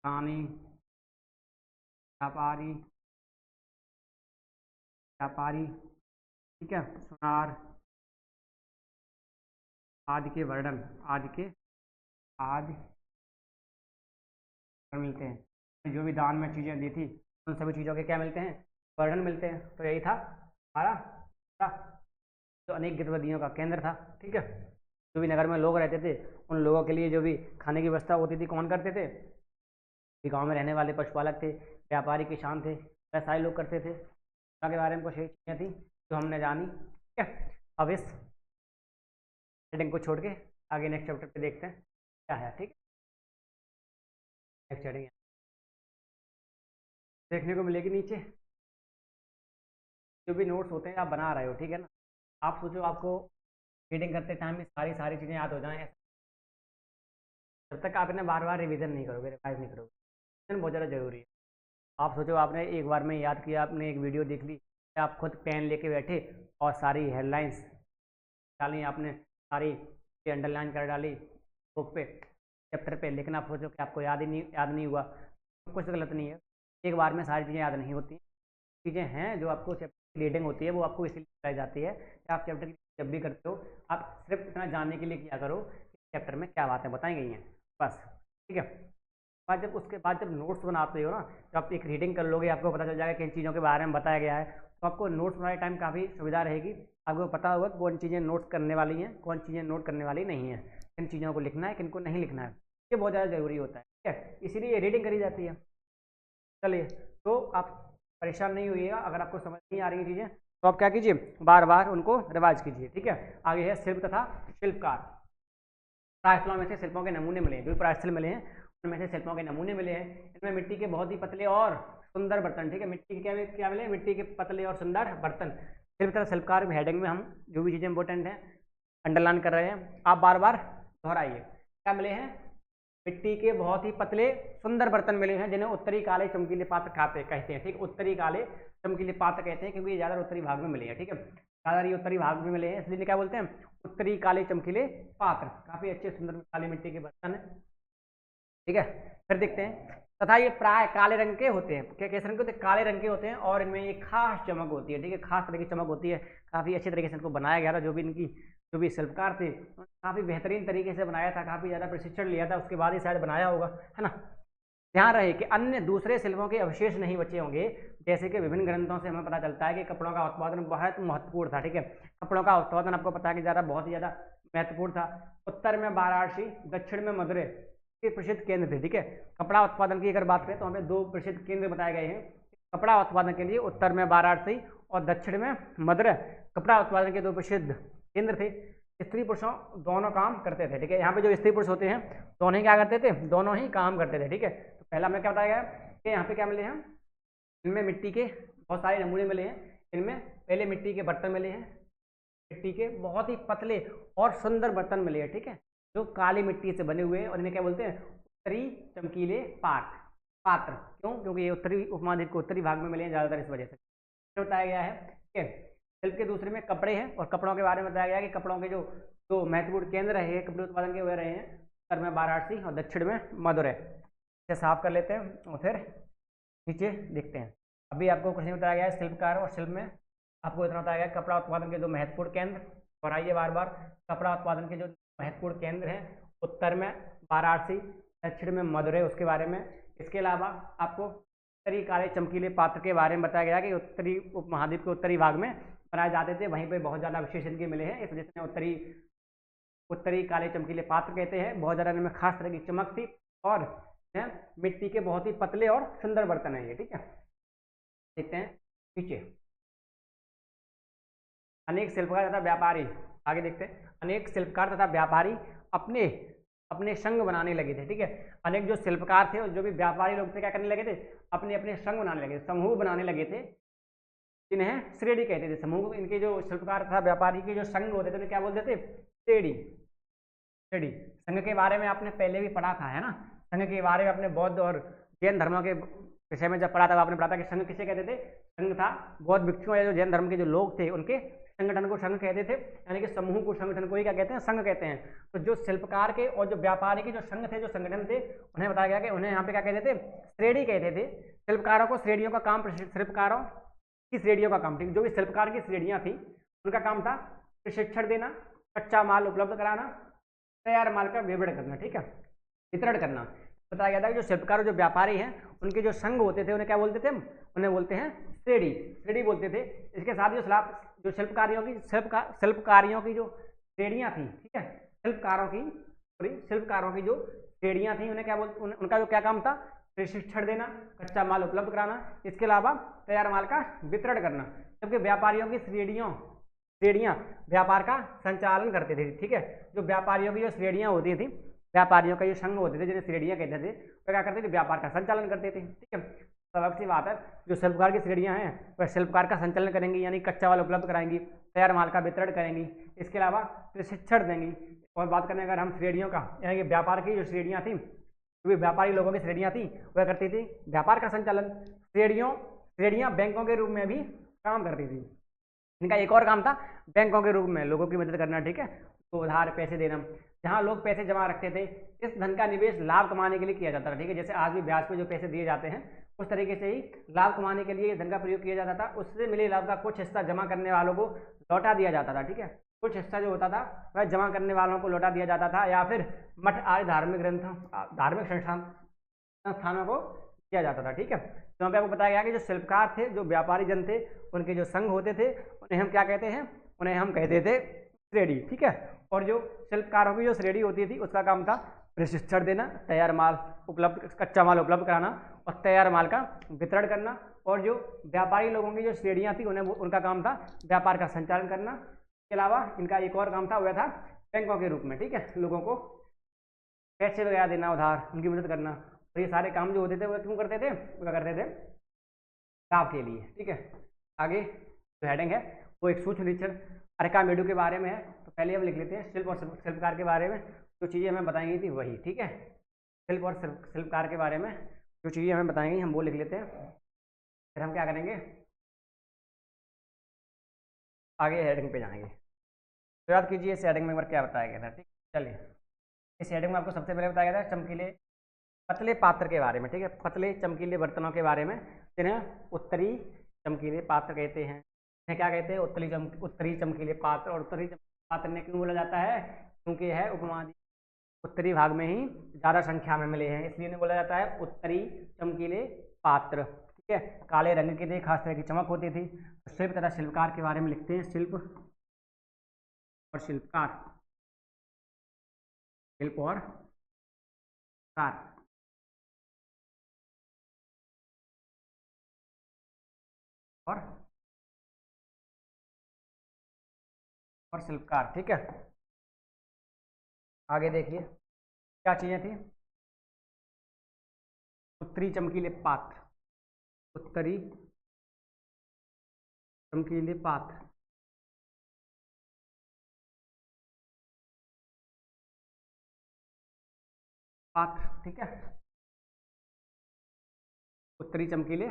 रानी, व्यापारी, व्यापारी, ठीक है, सुनार आदि के वर्णन, आदि मिलते हैं। जो भी दान में चीज़ें दी थी उन सभी चीज़ों के क्या मिलते हैं, वर्णन मिलते हैं। तो यही था हमारा जो अनेक गतिविधियों का केंद्र था, ठीक है। जो भी नगर में लोग रहते थे उन लोगों के लिए जो भी खाने की व्यवस्था होती थी कौन करते थे, गांव में रहने वाले पशुपालक थे, व्यापारी, किसान थे, व्यवसाय लोग करते थे। के बारे में कुछ चीज़ें थी जो हमने जानी, ठीक है। अब इस हेडिंग को छोड़ के आगे नेक्स्ट चैप्टर पे देखते हैं क्या है, ठीक है। नेक्स्ट हेडिंग देखने को मिलेगी नीचे, जो भी नोट्स होते हैं आप बना रहे हो, ठीक है ना। आप सोचो आपको रीडिंग करते टाइम में सारी सारी चीज़ें याद हो जाएं, जब तक आप इन्हें बार बार रिवीजन नहीं करोगे, रिवाइज नहीं करोगे, रिवीजन बहुत ज़्यादा जरूरी है। आप सोचो आपने एक बार में याद किया, आपने एक वीडियो देख ली, आप खुद पेन लेके बैठे और सारी हेडलाइंस डाली आपने, सारी अंडरलाइन कर डाली बुक पे, चैप्टर पे, लेकिन आप सोचो कि आपको याद नहीं हुआ, तो कुछ गलत नहीं है। एक बार में सारी चीज़ें याद नहीं होती, चीज़ें हैं जो आपको चैप्टर की रीडिंग होती है वो आपको इसलिए बताई जाती है कि आप चैप्टर की जब भी करते हो आप सिर्फ इतना जानने के लिए किया करो कि चैप्टर में क्या बातें बताई गई हैं, बस, ठीक है। बाद जब उसके बाद जब नोट्स बनाते हो ना, तो आप एक रीडिंग कर लोगे, आपको पता चल जाएगा किन चीज़ों के बारे में बताया गया है, तो आपको नोट्स बनाने टाइम काफ़ी सुविधा रहेगी। आपको पता होगा कौन चीज़ें नोट करने वाली हैं, कौन चीज़ें नोट करने वाली नहीं है, किन चीज़ों को लिखना है, किन को नहीं लिखना है, ये बहुत ज़्यादा ज़रूरी होता है, ठीक है। इसीलिए रीडिंग करी जाती है। चलिए, तो आप परेशान नहीं होइएगा, अगर आपको समझ नहीं आ रही चीज़ें तो आप क्या कीजिए, बार बार उनको रिवाइज कीजिए, ठीक है। आगे है शिल्प तथा शिल्पकार। प्रायस्थलों में से शिल्पों के नमूने मिले हैं, जो प्रायस्थल मिले हैं उनमें से शिल्पों के नमूने मिले हैं। इनमें मिट्टी के बहुत ही पतले और सुंदर बर्तन, ठीक है, मिट्टी के क्या मिले, मिट्टी के पतले और सुंदर बर्तन। शिल्प तथा शिल्पकार हेडिंग में हम जो भी चीज़ें इंपॉर्टेंट हैं अंडरलाइन कर रहे हैं, आप बार बार दोहराइए। क्या मिले हैं, मिट्टी के बहुत ही पतले सुंदर बर्तन मिले हैं जिन्हें उत्तरी काले चमकीले पात्र कहते हैं, ठीक। उत्तरी काले चमकीले पात्र कहते हैं क्योंकि ये ज़्यादा उत्तरी भाग में मिले हैं, ठीक है। ज़्यादा ये उत्तरी भाग में मिले हैं इसलिए क्या बोलते हैं, उत्तरी काले चमकीले पात्र, काफ़ी अच्छे सुंदर काली मिट्टी के बर्तन है, ठीक है। फिर देखते हैं तथा ये प्राय काले रंग के होते हैं। क्या कैसे रंग के होते हैं? काले रंग के होते हैं और इनमें एक खास चमक होती है, ठीक है, खास तरह की चमक होती है। काफ़ी अच्छी तरीके से इनको बनाया गया था, जो भी शिल्पकार थे काफ़ी बेहतरीन तरीके से बनाया था, काफ़ी ज़्यादा प्रशिक्षण लिया था, उसके बाद ही शायद बनाया होगा, है ना। ध्यान रहे कि अन्य दूसरे शिल्पों के अवशेष नहीं बचे होंगे। जैसे कि विभिन्न ग्रंथों से हमें पता चलता है कि कपड़ों का उत्पादन बहुत महत्वपूर्ण था, ठीक है। कपड़ों का उत्पादन आपको पता है कि बहुत ही ज़्यादा महत्वपूर्ण था। उत्तर में वाराणसी, दक्षिण में मदुरै के प्रसिद्ध केंद्र थे, ठीक है। कपड़ा उत्पादन की अगर बात करें तो हमें 2 प्रसिद्ध केंद्र बताए गए हैं कपड़ा उत्पादन के लिए। उत्तर में वाराणसी और दक्षिण में मदुरै कपड़ा उत्पादन के 2 प्रसिद्ध केंद्र थे। स्त्री पुरुषों दोनों काम करते थे, ठीक है। यहाँ पे जो स्त्री पुरुष होते हैं दोनों ही क्या करते थे? दोनों ही काम करते थे, ठीक है। तो पहला हमें क्या बताया गया कि यहाँ पे क्या मिले हैं? इनमें मिट्टी के बहुत सारे नमूने मिले हैं। इनमें पहले मिट्टी के बर्तन मिले हैं, मिट्टी के बहुत ही पतले और सुंदर बर्तन मिले हैं, ठीक है, जो काली मिट्टी से बने हुए हैं। और इन्हें क्या बोलते हैं? उत्तरी चमकीले पात्र। क्यों? क्योंकि ये उत्तरी उपमहाद्वीप के उत्तरी भाग में मिले हैं ज़्यादातर, इस वजह से बताया गया है, ठीक है। शिल्प के दूसरे में कपड़े हैं और कपड़ों के बारे में बताया गया कि कपड़ों के जो महत्वपूर्ण केंद्र रहे हैं कपड़े उत्पादन के हुए रहे हैं, उत्तर में वाराणसी और दक्षिण में मदुरै। इसे साफ कर लेते हैं और फिर नीचे देखते हैं। अभी आपको कुछ नहीं बताया गया है शिल्पकार और शिल्प में, आपको इतना बताया गया कपड़ा उत्पादन के 2 महत्वपूर्ण केंद्र। और आइए बार बार कपड़ा उत्पादन के जो महत्वपूर्ण केंद्र हैं, उत्तर में वाराणसी, दक्षिण में मदुरै, उसके बारे में। इसके अलावा आपको उत्तरी काले चमकीले पात्र के बारे में बताया गया कि उत्तरी उपमहाद्वीप के उत्तरी भाग में बनाए जाते थे, वहीं पे बहुत ज़्यादा विशेष इनके मिले हैं, इस वजह से उत्तरी काले चमकीले पात्र कहते हैं। बहुत ज़्यादा इनमें खास तरह की चमक थी और मिट्टी के बहुत ही पतले और सुंदर बर्तन है ये, ठीक है। देखते हैं नीचे। अनेक शिल्पकार तथा व्यापारी, आगे देखते हैं। अनेक शिल्पकार तथा व्यापारी अपने अपने संघ बनाने लगे थे, ठीक है। अनेक जो शिल्पकार थे और जो भी व्यापारी लोग थे क्या करने लगे थे? अपने अपने संघ बनाने लगे, समूह बनाने लगे थे, जिन्हें श्रेणी कहते थे। समूह, इनके जो शिल्पकार तथा व्यापारी के जो संघ होते थे उन्हें क्या बोलते थे? श्रेणी। श्रेणी संघ के बारे में आपने पहले भी पढ़ा था, है ना। संघ के बारे में अपने बौद्ध और जैन धर्मों के विषय में जब पढ़ा था, आपने पढ़ा था कि संघ किसे कहते थे? संघ था बौद्ध भिक्षुओं या जो जैन धर्म के जो लोग थे उनके संगठन को संघ कहते थे, यानी कि समूह को, संगठन को ही क्या कहते हैं? संघ कहते हैं। तो जो शिल्पकार के और जो व्यापारी के जो संघ थे, जो संगठन थे, उन्हें बताया गया कि उन्हें यहाँ पे क्या कहते थे? श्रेणी कहते थे। शिल्पकारों को श्रेणियों का काम, शिल्पकारों की श्रेणियों का काम, ठीक, जो भी शिल्पकार की श्रेणियाँ थी उनका काम था प्रशिक्षण देना, कच्चा माल उपलब्ध कराना, तैयार माल का वितरण करना, ठीक है, वितरण करना। बताया गया था कि जो शिल्पकार और जो व्यापारी हैं उनके जो संघ होते थे उन्हें क्या बोलते थे? उन्हें बोलते हैं श्रेणी, श्रेणी बोलते थे। इसके साथ जो शिल्पकारियों की जो श्रेणियाँ थी, ठीक है, शिल्पकारों की जो श्रेणियाँ थी उन्हें क्या बोलते? उनका जो क्या काम था? प्रशिक्षण देना, कच्चा माल उपलब्ध कराना, इसके अलावा तैयार माल का वितरण करना। जबकि व्यापारियों की श्रेणियाँ व्यापार का संचालन करते थे, ठीक है। जो व्यापारियों की जो श्रेणियाँ होती थी, व्यापारियों का जो संघ होते थे जिन्हें श्रेणियाँ कहते थे, वो क्या करते थे? व्यापार का संचालन करते थे, ठीक है। स्वाभाविक सी बात है, जो शिल्पकार की श्रेणियाँ हैं वह शिल्पकार का संचालन करेंगी, यानी कच्चा माल उपलब्ध कराएंगी, तैयार माल का वितरण करेंगी, इसके अलावा प्रशिक्षण देंगी। और बात करें अगर हम श्रेणियों का, यानी कि व्यापार की जो श्रेणियाँ थी, जो भी व्यापारी लोगों की श्रेणियाँ थी वह करती थी व्यापार का संचालन। श्रेणियाँ बैंकों के रूप में भी काम करती थी। इनका एक और काम था बैंकों के रूप में लोगों की मदद करना, ठीक है, तो उधार पैसे देना। जहाँ लोग पैसे जमा रखते थे, इस धन का निवेश लाभ कमाने के लिए किया जाता था, ठीक है। जैसे आज भी ब्याज पे जो पैसे दिए जाते हैं उस तरीके से ही लाभ कमाने के लिए धन का प्रयोग किया जाता था। उससे मिले लाभ का कुछ हिस्सा जमा करने वालों को लौटा दिया जाता था, ठीक है। कुछ हिस्सा जो होता था वह जमा करने वालों को लौटा दिया जाता था, या फिर मठ आदि धार्मिक संस्थानों को किया जाता था, ठीक है। तो यहाँ पे आपको बताया गया कि जो शिल्पकार थे, जो व्यापारी जन थे, उनके जो संघ होते थे उन्हें हम क्या कहते हैं? उन्हें हम कहते थे श्रेणी, ठीक है। और जो शिल्पकारों की जो श्रेणी होती थी उसका काम था प्रशिक्षण देना, कच्चा माल उपलब्ध कराना और तैयार माल का वितरण करना। और जो व्यापारी लोगों की जो श्रेणियाँ थी उनका काम था व्यापार का संचालन करना। इसके अलावा इनका एक और काम था, वह था बैंकों के रूप में, ठीक है, लोगों को पैसे वगैरह देना, उधार, उनकी मदद करना। तो ये सारे काम जो होते थे वो क्यों करते थे? वो करते थे लाभ के लिए, ठीक है। आगे जो हेडिंग है वो एक सूक्ष्म निरीक्षण अर्कामेडू के बारे में है। तो पहले हम लिख लेते हैं शिल्प और शिल्पकार के बारे में जो चीज़ें हमें बताएंगी थी वही, ठीक है। शिल्प और शिल्पकार के बारे में जो चीज़ें हमें बताएंगी हम वो लिख लेते हैं, फिर हम क्या करेंगे, आगे हेडिंग पे जाएंगे। तो याद कीजिए इस हेडिंग में क्या बताया गया था, ठीक। चलिए, इस हेडिंग में आपको सबसे पहले बताया गया था चमकीले पतले पात्र के बारे में, ठीक है, पतले चमकीले बर्तनों के बारे में, जिन्हें उत्तरी चमकीले पात्र कहते हैं। इन्हें क्या कहते हैं? उत्तरी चमकीले पात्र। और उत्तरी पात्र ने क्यों बोला जाता है? क्योंकि यह उपमहाद्वीप उत्तरी भाग में ही ज़्यादा संख्या में मिले हैं, इसलिए इन्हें बोला जाता है उत्तरी चमकीले पात्र। ठीक है, काले रंग के थे, खास तरह की चमक होती थी। शिल्प तथा शिल्पकार के बारे में लिखते हैं। शिल्प और शिल्पकार, शिल्प और कार और शिल्पकार। ठीक है, आगे देखिए क्या चीजें थी। उत्तरी चमकीले पात्र, उत्तरी चमकीले पात्र, ठीक है, उत्तरी चमकीले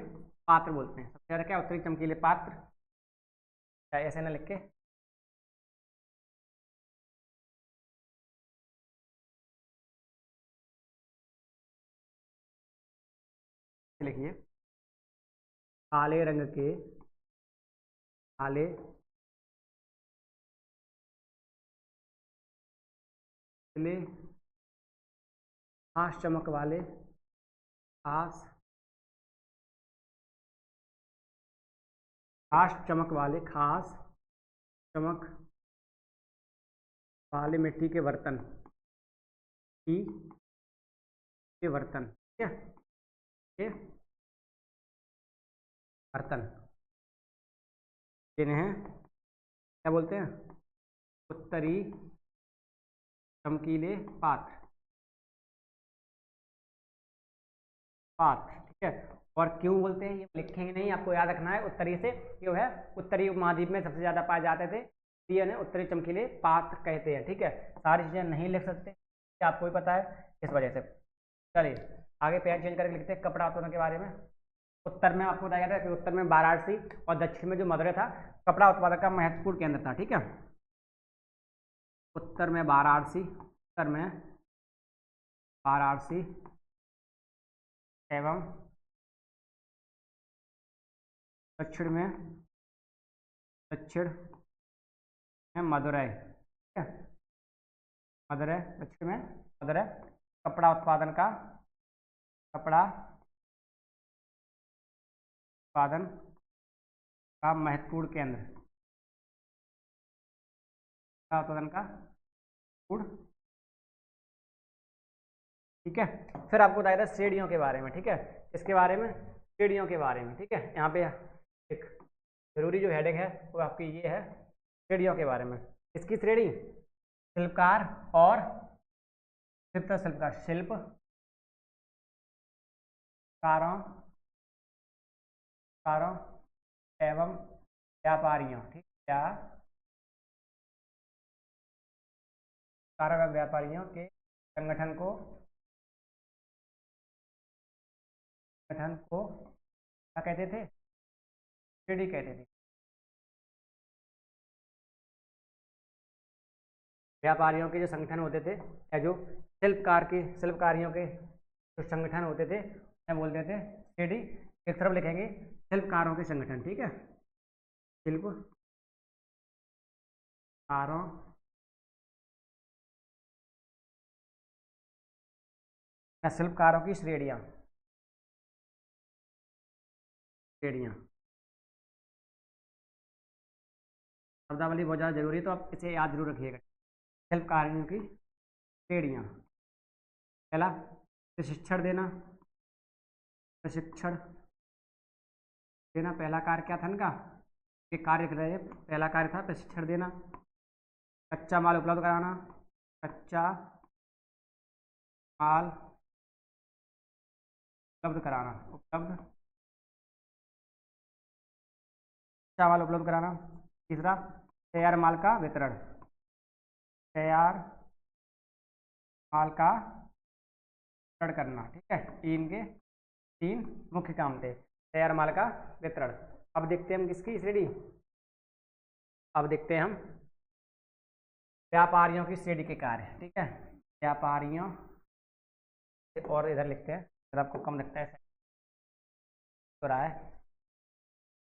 पात्र बोलते हैं। सबसे ज्यादा क्या? उत्तरी चमकीले पात्र। ऐसे ना लिख के लिखिए। काले रंग के, काले पतले खास चमक वाले, खास खास चमक वाले, खास चमक वाले मिट्टी के बर्तन, की के बर्तन। ठीक है, ये बर्तन जिन्हें क्या बोलते हैं? उत्तरी चमकीले पात्र, ठीक है। और क्यों बोलते हैं ये लिखेंगे नहीं, आपको याद रखना है। उत्तरी से क्यों है? उत्तरी उपमहाद्वीप में सबसे ज्यादा पाए जाते थे, ये ने उत्तरी चमकीले पात्र कहते हैं। ठीक है, सारी चीजें नहीं लिख सकते, आपको भी पता है, इस वजह से। चलिए आगे पेन चेंज करके लिखते हैं कपड़ा उत्पादन के बारे में। उत्तर में आपको बताया था कि उत्तर में वाराणसी और दक्षिण में जो मदुरै था, कपड़ा उत्पादन का महत्वपूर्ण केंद्र था। ठीक है, उत्तर में वाराणसी, एवं दक्षिण में मदुरै। ठीक है, मदुरै, दक्षिण में मदुरै कपड़ा उत्पादन का महत्वपूर्ण केंद्र, उत्पादन का पूर्ण। ठीक है, फिर आपको बताया था श्रेणियों के बारे में। ठीक है, इसके बारे में, श्रेणियों के बारे में। ठीक है, यहाँ पे एक जरूरी जो हेडिंग है वो आपकी ये है, श्रेणियों के बारे में। इसकी श्रेणी शिल्पकार और शिल्पकार, कारों एवं व्यापारियों। ठीक है, कारक व्यापारियों के संगठन को क्या कहते थे? श्रेणी कहते थे। व्यापारियों के जो संगठन होते थे, या जो शिल्पकारियों के जो संगठन होते थे, क्या बोलते थे? श्रेणी। एक तरफ लिखेंगे शिल्पकारों के संगठन। ठीक है, शिल्पकारों या शिल्पकारों की श्रेणियां, शब्दावली बहुत ज़्यादा जरूरी है, तो आप इसे याद जरूर रखिएगा। शिल्पकारियों की श्रेणियां। पहला, प्रशिक्षण देना, पहला कार्य क्या था इनका? ये कार्य कर रहे, पहला कार्य था प्रशिक्षण देना। कच्चा माल उपलब्ध कराना, कच्चा माल उपलब्ध कराना, तीसरा, तैयार माल का वितरण, करना। ठीक है, तीन मुख्य काम थे, तैयार माल का वितरण। अब देखते हैं हम किसकी श्रेणी, अब देखते हैं हम व्यापारियों की श्रेणी के कार्य। ठीक है, व्यापारियों और इधर लिखते हैं अगर आपको कम लगता है तो रहा है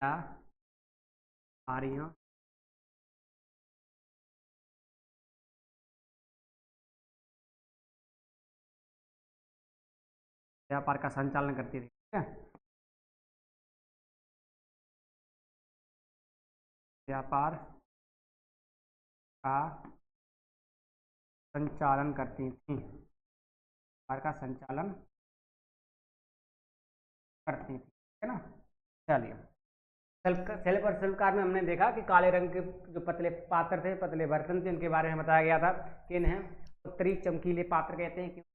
क्या आर्यों व्यापार का संचालन करती थी, ठीक है। व्यापार का संचालन करती थी, व्यापार का संचालन करती थी, है ना। चलिए, सेल्फ और शिल्पकार में हमने देखा कि काले रंग के जो पतले पात्र थे, पतले बर्तन थे, उनके बारे में बताया गया था कि इन्हें उत्तरी चमकीले पात्र कहते हैं, क्योंकि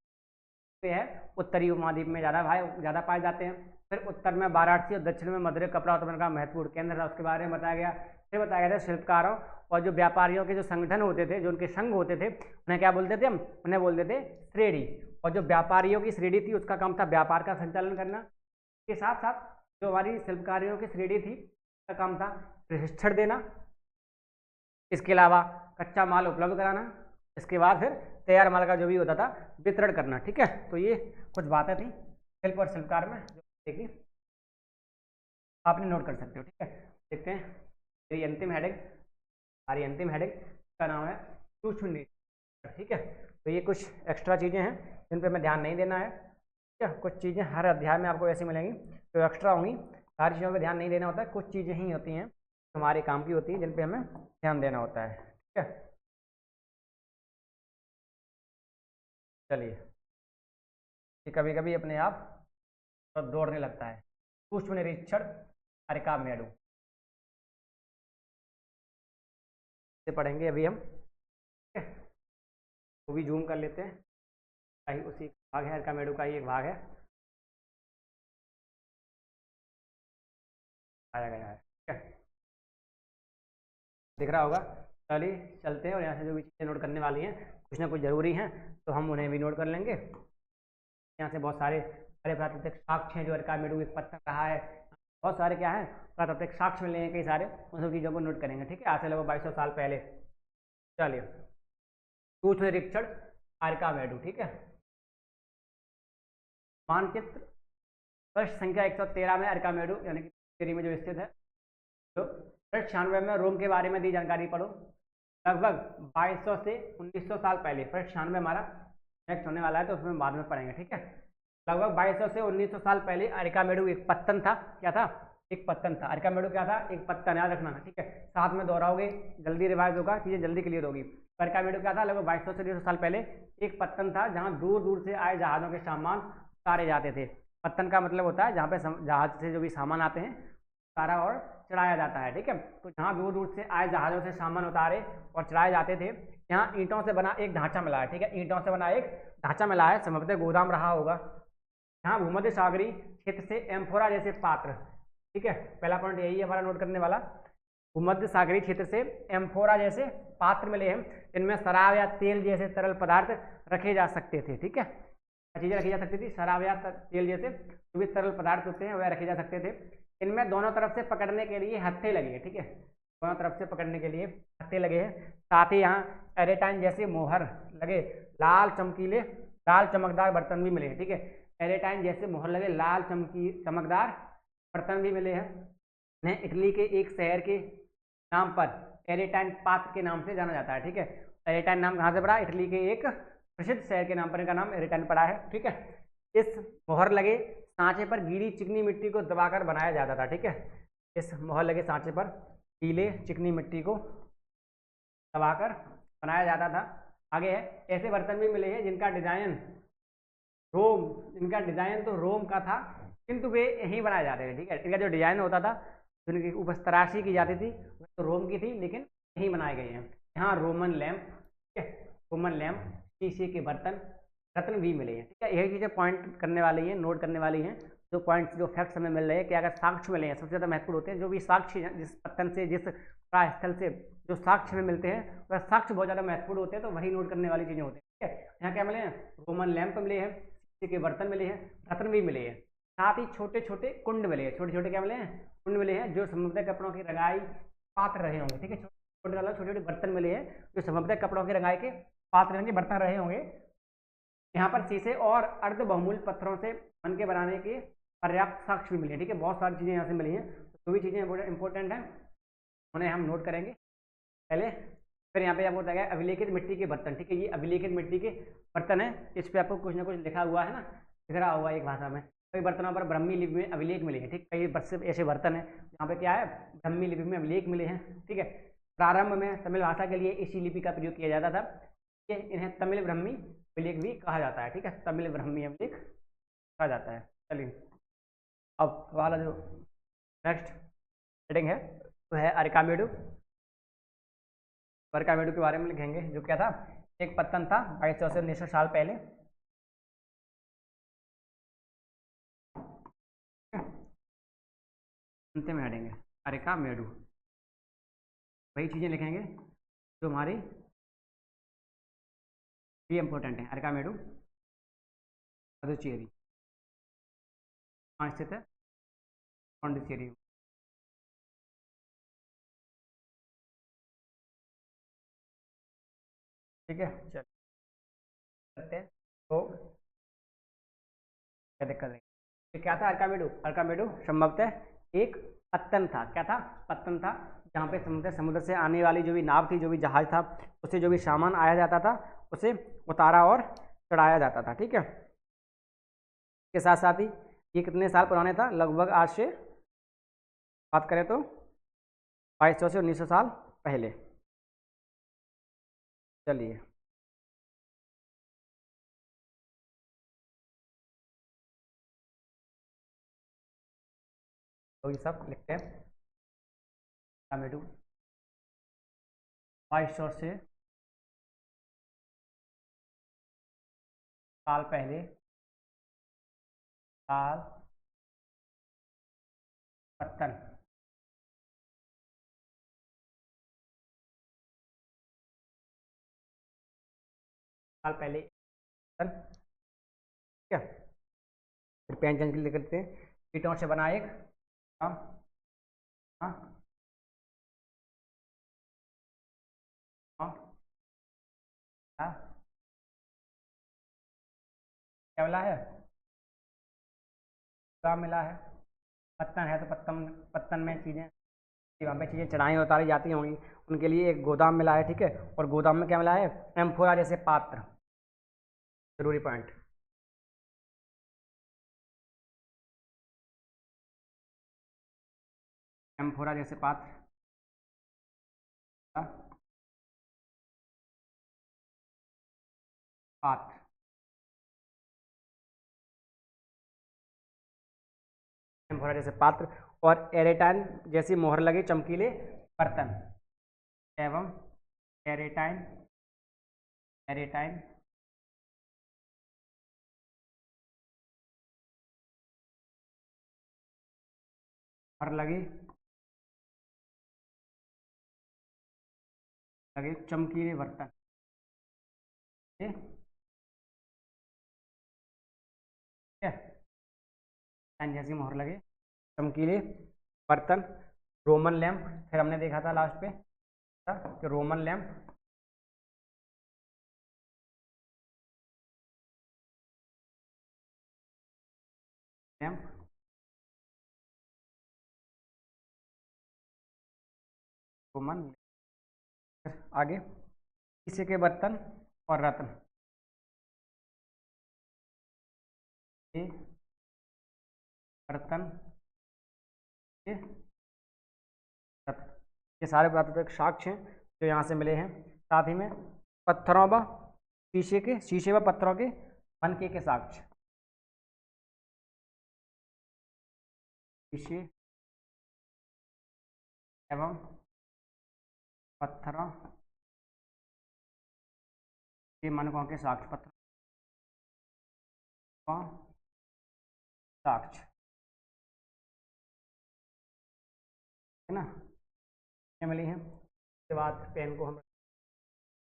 है उत्तरी उपमहाद्वीप में ज़्यादा पाए जाते हैं। फिर उत्तर में वाराणसी और दक्षिण में मधुरै कपड़ा उत्पादन का महत्वपूर्ण केंद्र था, उसके बारे में बताया गया। फिर बताया गया था शिल्पकारों और जो व्यापारियों के जो संगठन होते थे, जो उनके संघ होते थे, उन्हें क्या बोलते थे हम? उन्हें बोलते थे श्रेणी। और जो व्यापारियों की श्रेणी थी उसका काम था व्यापार का संचालन करना। इसके साथ साथ जो हमारी शिल्पकारियों की श्रेणी थी उसका काम था प्रशिक्षण देना, इसके अलावा कच्चा माल उपलब्ध कराना, इसके बाद फिर तैयार माल का जो भी होता था वितरण करना, ठीक है। तो ये कुछ बातें थी शिल्प और शिल्पकार में जो देखी आपने नोट कर सकते हो, ठीक है। देखते हैं मेरी अंतिम हेडिंग, हमारी अंतिम हेडिंग का नाम है सूक्ष्म निरीक्षण, ठीक है। तो ये कुछ एक्स्ट्रा चीज़ें हैं जिन पर हमें ध्यान नहीं देना है, ठीक है। कुछ चीज़ें हर अध्याय में आपको ऐसी मिलेंगी जो एक्स्ट्रा होंगी, सारी चीज़ों पर ध्यान नहीं देना होता है, कुछ चीज़ें ही होती हैं हमारे काम की होती हैं जिन पर हमें ध्यान देना होता है, ठीक है। चलिए, कभी कभी अपने आप तो दौड़ने लगता है। सूक्ष्म निरीक्षण अरिका मेडू से पढ़ेंगे अभी हम, ठीक है। वो भी जूम कर लेते हैं, उसी भाग है, अरिका मेडू का ही एक भाग है, आया गया है, ठीक है, दिख रहा होगा। चलिए चलते हैं और यहाँ से जो भी चीज़ें नोट करने वाली हैं कुछ ना कुछ ज़रूरी हैं तो हम उन्हें भी नोट कर लेंगे। यहाँ से बहुत सारे बड़े प्राकृतिक साक्ष्य हैं जो अरिका मेडू एक पत्थर रहा है, बहुत सारे क्या है प्राकृतिक साक्ष्य मिले हैं कई सारे, उन सब चीज़ों को नोट करेंगे, ठीक है, आज से लगभग 2200 साल पहले। चलिए, सूक्ष्म निरीक्षण अरिका मेडू, ठीक है। मानचित्र पृष्ठ संख्या 113 में अरिका मेडू यानी कि में जो स्थित है, तो पृष्ठ 96 में रोम के बारे में दी जानकारी पढ़ो। लगभग 2200 से 1900 साल पहले, पृष्ठ 96 हमारा नेक्स्ट होने वाला है तो उसमें बाद में पढ़ेंगे, ठीक है। लगभग 2200 से 1900 साल पहले अरिका मेडू एक पत्तन था, क्या था? एक पत्तन था। अरिका मेडू क्या था? एक पत्तन, याद रखना, ठीक है, साथ में दोहराओगे जल्दी रिवाइज होगा, चीज़ें जल्दी क्लियर होगी। अरिका मेडू क्या था? लगभग 2200 से 1900 साल पहले एक पत्तन था जहाँ दूर दूर से आए जहाज़ों के सामान उतारे जाते थे। पत्तन का मतलब होता है जहाँ पे जहाज से जो भी सामान आते हैं उतारा और चढ़ाया जाता है, ठीक है। तो जहाँ दूर दूर से आए जहाज़ों से सामान उतारे और चढ़ाए जाते थे, यहाँ ईंटों से बना एक ढांचा मिला है, ठीक है, ईंटों से बना एक ढांचा मिला है, संभवतः गोदाम रहा होगा। यहाँ भूमध्य सागरीय क्षेत्र से एम्फोरा जैसे पात्र, ठीक है, पहला पॉइंट यही है हमारा नोट करने वाला। भूमध्य सागरीय क्षेत्र से एम्फोरा जैसे पात्र मिले हैं, इनमें शराब या तेल जैसे तरल पदार्थ रखे जा सकते थे, ठीक है, चीज़ें रखी जा सकती थी, शराब या तेल जैसे जो भी तरल पदार्थ होते हैं वह रखे जा सकते थे। इनमें दोनों तरफ से पकड़ने के लिए हत्थे लगे हैं, ठीक है, दोनों तरफ से पकड़ने के लिए हत्थे लगे हैं। साथ ही यहाँ एरेटाइन जैसे मोहर लगे, लाल चमकदार बर्तन भी मिले हैं, ठीक है, एरेटाइन जैसे मोहर लगे लाल चमकदार बर्तन भी मिले हैं। इन्हें इटली के एक शहर के नाम पर एरेटाइन पात्र के नाम से जाना जाता है, ठीक है। एरेटाइन नाम कहाँ से पड़ा? इटली के एक प्रसिद्ध शहर के नाम पर इनका नाम एरेटाइन पड़ा है, ठीक है। इस मोहर लगे सांचे पर गीली चिकनी मिट्टी को दबाकर बनाया जाता था, ठीक है, इस मोहर लगे सांचे पर गीले चिकनी मिट्टी को दबाकर बनाया जाता था। आगे है, ऐसे बर्तन भी मिले हैं जिनका डिजाइन तो रोम का था, किंतु वे यहीं बनाए जाते थे, ठीक है। इनका जो डिजाइन होता था, जिनकी ऊपर तराशी की जाती थी तो रोम की थी, लेकिन यहीं बनाए गए हैं। यहाँ रोमन लैंप, शीशे के बर्तन, रत्न भी मिले हैं, ठीक है। यही चीज़ें पॉइंट करने वाली हैं, नोट करने वाली हैं, जो पॉइंट्स जो फैक्ट्स हमें मिल रहे हैं कि अगर साक्ष्य मिले हैं सबसे ज़्यादा महत्वपूर्ण होते हैं। जो भी साक्ष्य जिस पत्तन से, जिस स्थल से जो साक्ष्य में मिलते हैं वह साक्ष्य बहुत ज़्यादा महत्वपूर्ण होते हैं, तो वही नोट करने वाली चीज़ें होती हैं, ठीक है। यहाँ क्या मिले हैं? रोमन लैंप मिले हैं, शीशे के बर्तन मिले हैं, रत्न भी मिले हैं, साथ ही छोटे छोटे कुंड मिले हैं, छोटे छोटे क्या मिले हैं? कुंड मिले हैं जो संभवतः कपड़ों की रंगाई पात्र रहे होंगे, ठीक है, छोटे छोटे बर्तन मिले हैं जो संभवतः कपड़ों की रंगाई के पात्र रंगे बर्तन रहे होंगे। यहाँ पर शीशे और अर्ध बहुमूल्य पत्थरों से बन के बनाने के पर्याप्त साक्ष्य भी मिले। ठीक है, बहुत सारी चीज़ें यहाँ से मिली हैं, तो भी चीज़ें इंपॉर्टेंट हैं, उन्हें हम नोट करेंगे पहले। फिर यहाँ पे आपको बताया गया अभिलेखित मिट्टी के बर्तन। ठीक है, ये अभिलेखित मिट्टी के बर्तन है, इस पे आपको कुछ ना कुछ लिखा हुआ है ना, लिख रहा हुआ एक भाषा में। कई बर्तनों पर ब्राह्मी लिपि में अभिलेख मिले हैं। ठीक, कई ऐसे बर्तन हैं यहाँ पे क्या है, ब्राह्मी लिपि में अभिलेख मिले हैं। ठीक है, प्रारंभ में तमिल भाषा के लिए इसी लिपि का प्रयोग किया जाता था। ठीक है, इन्हें तमिल ब्राह्मी अभिलेख भी कहा जाता है। ठीक है, तमिल ब्राह्मी अभिलेख कहा जाता है। चलिए, अब वाला जो नेक्स्ट हेडिंग है तो है अरिकामेडु। अरिकामेडु के बारे में लिखेंगे, जो क्या था, एक पत्तन था 2200 से 1900 साल पहले। अंतिम हेडिंग है अरिकामेडु। वही चीज़ें लिखेंगे जो हमारी ये इंपॉर्टेंट है। अरिकामेडु पुडुचेरी कहाँ स्थित है, पांडिचेरी। ठीक है, चल करते हैं तो क्या दिक्कत है। ये क्या था अरिकामेडु? अरिकामेडु संभवतः एक पत्तन था। क्या था? पत्तन था, जहाँ पे समुद्र से आने वाली जो भी नाव थी, जो भी जहाज था, उससे जो भी सामान आया जाता था, उसे उतारा और चढ़ाया जाता था। ठीक है, के साथ साथ ही ये कितने साल पुराने था? लगभग आज से बात करें तो 2200 से 1900 साल पहले। चलिए, तो ये सब लिखते हैं। अरिकामेडु 2200 से साल पहले, साल पत्तन, साल पहले पत्तन। ठीक है, फिर पेन चेंज लिख लेते हैं। ईंटों से बना एक हाँ हाँ हाँ हाँ, क्या मिला है? क्या मिला है? पत्तन है तो पत्तन, पत्तन में चीज़ें, वहाँ पे चीज़ें चढ़ाई उतारी जाती होंगी, उनके लिए एक गोदाम मिला है। ठीक है, और गोदाम में क्या मिला है? एम्फोरा जैसे पात्र, जरूरी पॉइंट। एम्फोरा जैसे पात्र, हाँ, पात्र, एम्फोरा जैसे पात्र, और एरेटाइन जैसी मोहर लगे चमकीले बर्तन, एवं एरेटाइन, एरेटाइन मोहर लगे चमकीले बर्तन। ठीक है, एरेटाइन जैसी मोहर लगे चमकीले बर्तन। रोमन लैंप, फिर हमने देखा था लास्ट पे कि रोमन लैंप, लैंप रोमन। आगे शीशे के बर्तन और रत्न, ये बर्तन, ये रत्न, ये सारे प्राकृतिक साक्ष्य हैं जो यहाँ से मिले हैं। साथ ही में पत्थरों व शीशे व पत्थरों के बनके के साक्ष्य, शीशे एवं पत्थरों के मनकों के साक्ष्य, पत्थरों का साक्ष्य, है ना, ये मिली हैं। उसके बाद पेन को हम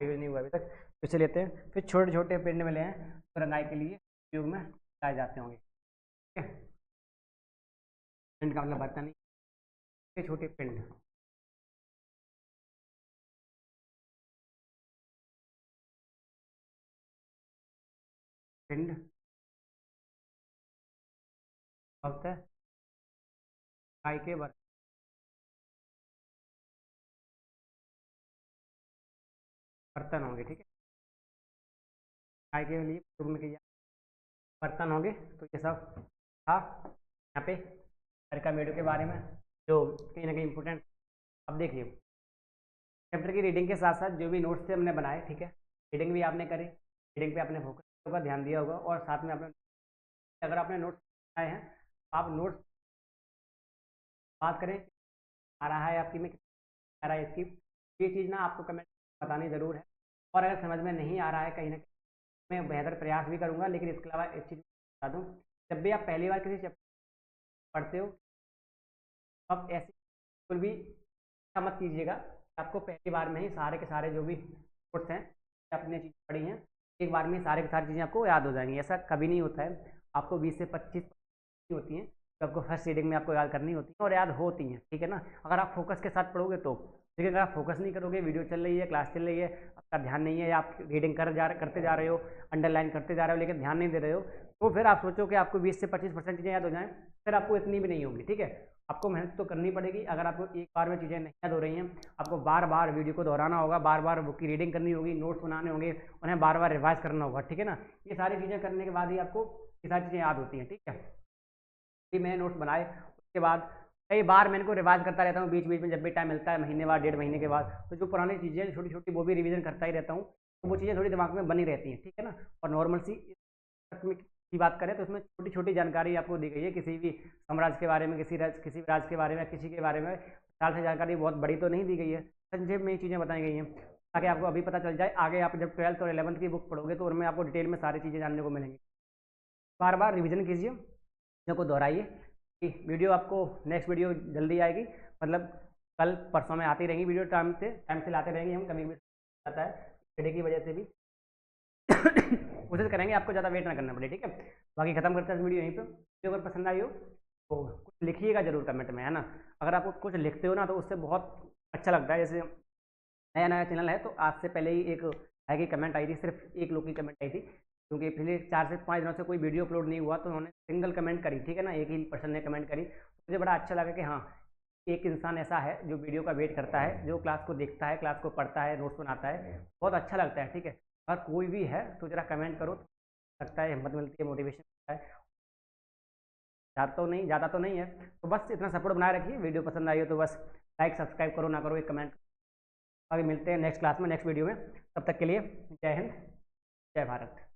यूज नहीं हुआ अभी तक, तो इसे लेते हैं। फिर छोटे छोटे पिंड मिले हैं तो रंगाई के लिए उपयोग में लाए जाते होंगे। ठीक है, पिंड का मतलब बर्तन नहीं, छोटे छोटे पिंड। पिंड होता है काय के बर्तन होंगे, ठीक है। काय के लिए उपयोग में किया बर्तन होंगे। तो ये सब था यहाँ पे अरकामेडो के बारे में, जो कहीं ना कहीं इम्पोर्टेंट। अब देखिए, चैप्टर की रीडिंग के साथ साथ जो भी नोट्स थे हमने बनाए, ठीक है, रीडिंग भी आपने करी, रीडिंग पे आपने फोकस होगा, ध्यान दिया होगा, और साथ में आपने, अगर आपने नोट्स बनाए हैं तो आप नोट्स बात करें आ रहा है आपकी में कितना आ रहा है इसकी, ये चीज़ ना आपको कमेंट बतानी ज़रूर है। और अगर समझ में नहीं आ रहा है कहीं ना कहीं, मैं बेहतर प्रयास भी करूँगा, लेकिन इसके अलावा एक चीज़ बता दूँ, जब भी आप पहली बार किसी चैप्टर पढ़ते हो, अब ऐसी बिल्कुल भी ऐसा मत कीजिएगा कि आपको पहली बार में ही सारे के सारे जो भी नोट्स हैं, आपने चीज़ें पढ़ी हैं, एक बार में सारे की सारी चीज़ें आपको याद हो जाएंगी। ऐसा कभी नहीं होता है। आपको 20 से 25 होती हैं जो आपको फर्स्ट रीडिंग में आपको याद करनी होती है, और याद होती हैं, ठीक है ना, अगर आप फोकस के साथ पढ़ोगे तो। लेकिन अगर आप फोकस नहीं करोगे, वीडियो चल रही है, क्लास चल रही है, आपका ध्यान नहीं है, या आप रीडिंग करते जा रहे हो, अंडरलाइन करते जा रहे हो, लेकिन ध्यान नहीं दे रहे हो, तो फिर आप सोचो कि आपको 20 से 25% चीज़ें याद हो जाएं, फिर आपको इतनी भी नहीं होगी, ठीक है। आपको मेहनत तो करनी पड़ेगी। अगर आपको एक बार में चीज़ें नहीं याद हो रही हैं, आपको बार बार वीडियो को दोहराना होगा, बार बार बुक की रीडिंग करनी होगी, नोट्स बनाने होंगे, उन्हें बार बार रिवाइज करना होगा, ठीक है ना। ये सारी चीज़ें करने के बाद ही आपको ये सारी चीज़ें याद होती हैं, ठीक है। फिर मैंने नोट्स बनाए, उसके बाद कई बार मैं इनको रिवाइज करता रहता हूँ बीच बीच में, जब भी टाइम मिलता है, महीने बाद, 1.5 महीने के बाद, तो जो पुरानी चीज़ें छोटी छोटी वो भी रिवीजन करता ही रहता हूँ, तो वो चीज़ें थोड़ी दिमाग में बनी रहती हैं, ठीक है ना। और नॉर्मल सी की बात करें तो इसमें छोटी छोटी जानकारी आपको दी गई है, किसी भी साम्राज्य के बारे में, किसी राज्य के बारे में, किसी के बारे में साल से जानकारी बहुत बड़ी तो नहीं दी गई है, संक्षेप में ये चीज़ें बताई गई हैं, ताकि आपको अभी पता चल जाए। आगे आप जब 12th और 11th की बुक पढ़ोगे तो उनमें आपको डिटेल में सारी चीज़ें जानने को मिलेंगी। बार बार रिविजन कीजिए, चीज़ों को दोहराइए। कि वीडियो आपको, नेक्स्ट वीडियो जल्दी आएगी, मतलब कल परसों में आती रहेंगी वीडियो, टाइम से लाते रहेंगे हम, कभी भी आता है वीडियो की वजह से भी कोशिश करेंगे आपको ज़्यादा वेट ना करना पड़े, ठीक है। बाकी खत्म करते हैं वीडियो यहीं पे। वीडियो अगर पसंद आई हो तो कुछ लिखिएगा जरूर कमेंट में, है ना। अगर आपको कुछ लिखते हो ना तो उससे बहुत अच्छा लगता है। जैसे नया नया चैनल है तो आज से पहले ही एक है कि कमेंट आई थी, सिर्फ एक लोग की कमेंट आई थी, क्योंकि पिछले 4 से 5 दिनों से कोई वीडियो अपलोड नहीं हुआ, तो उन्होंने सिंगल कमेंट करी, ठीक है ना, एक ही पर्सन ने कमेंट करी। मुझे बड़ा अच्छा लगा कि हाँ, एक इंसान ऐसा है जो वीडियो का वेट करता है, जो क्लास को देखता है, क्लास को पढ़ता है, नोट्स बनाता है, बहुत अच्छा लगता है, ठीक है। अगर कोई भी है तो जरा कमेंट करो, लगता है हिम्मत मिलती है, मोटिवेशन मिलता है। ज़्यादा तो नहीं है, तो बस इतना सपोर्ट बनाए रखिए। वीडियो पसंद आई हो तो बस लाइक सब्सक्राइब करो, ना करो एक कमेंट। अभी मिलते हैं नेक्स्ट क्लास में, नेक्स्ट वीडियो में, तब तक के लिए जय हिंद, जय भारत।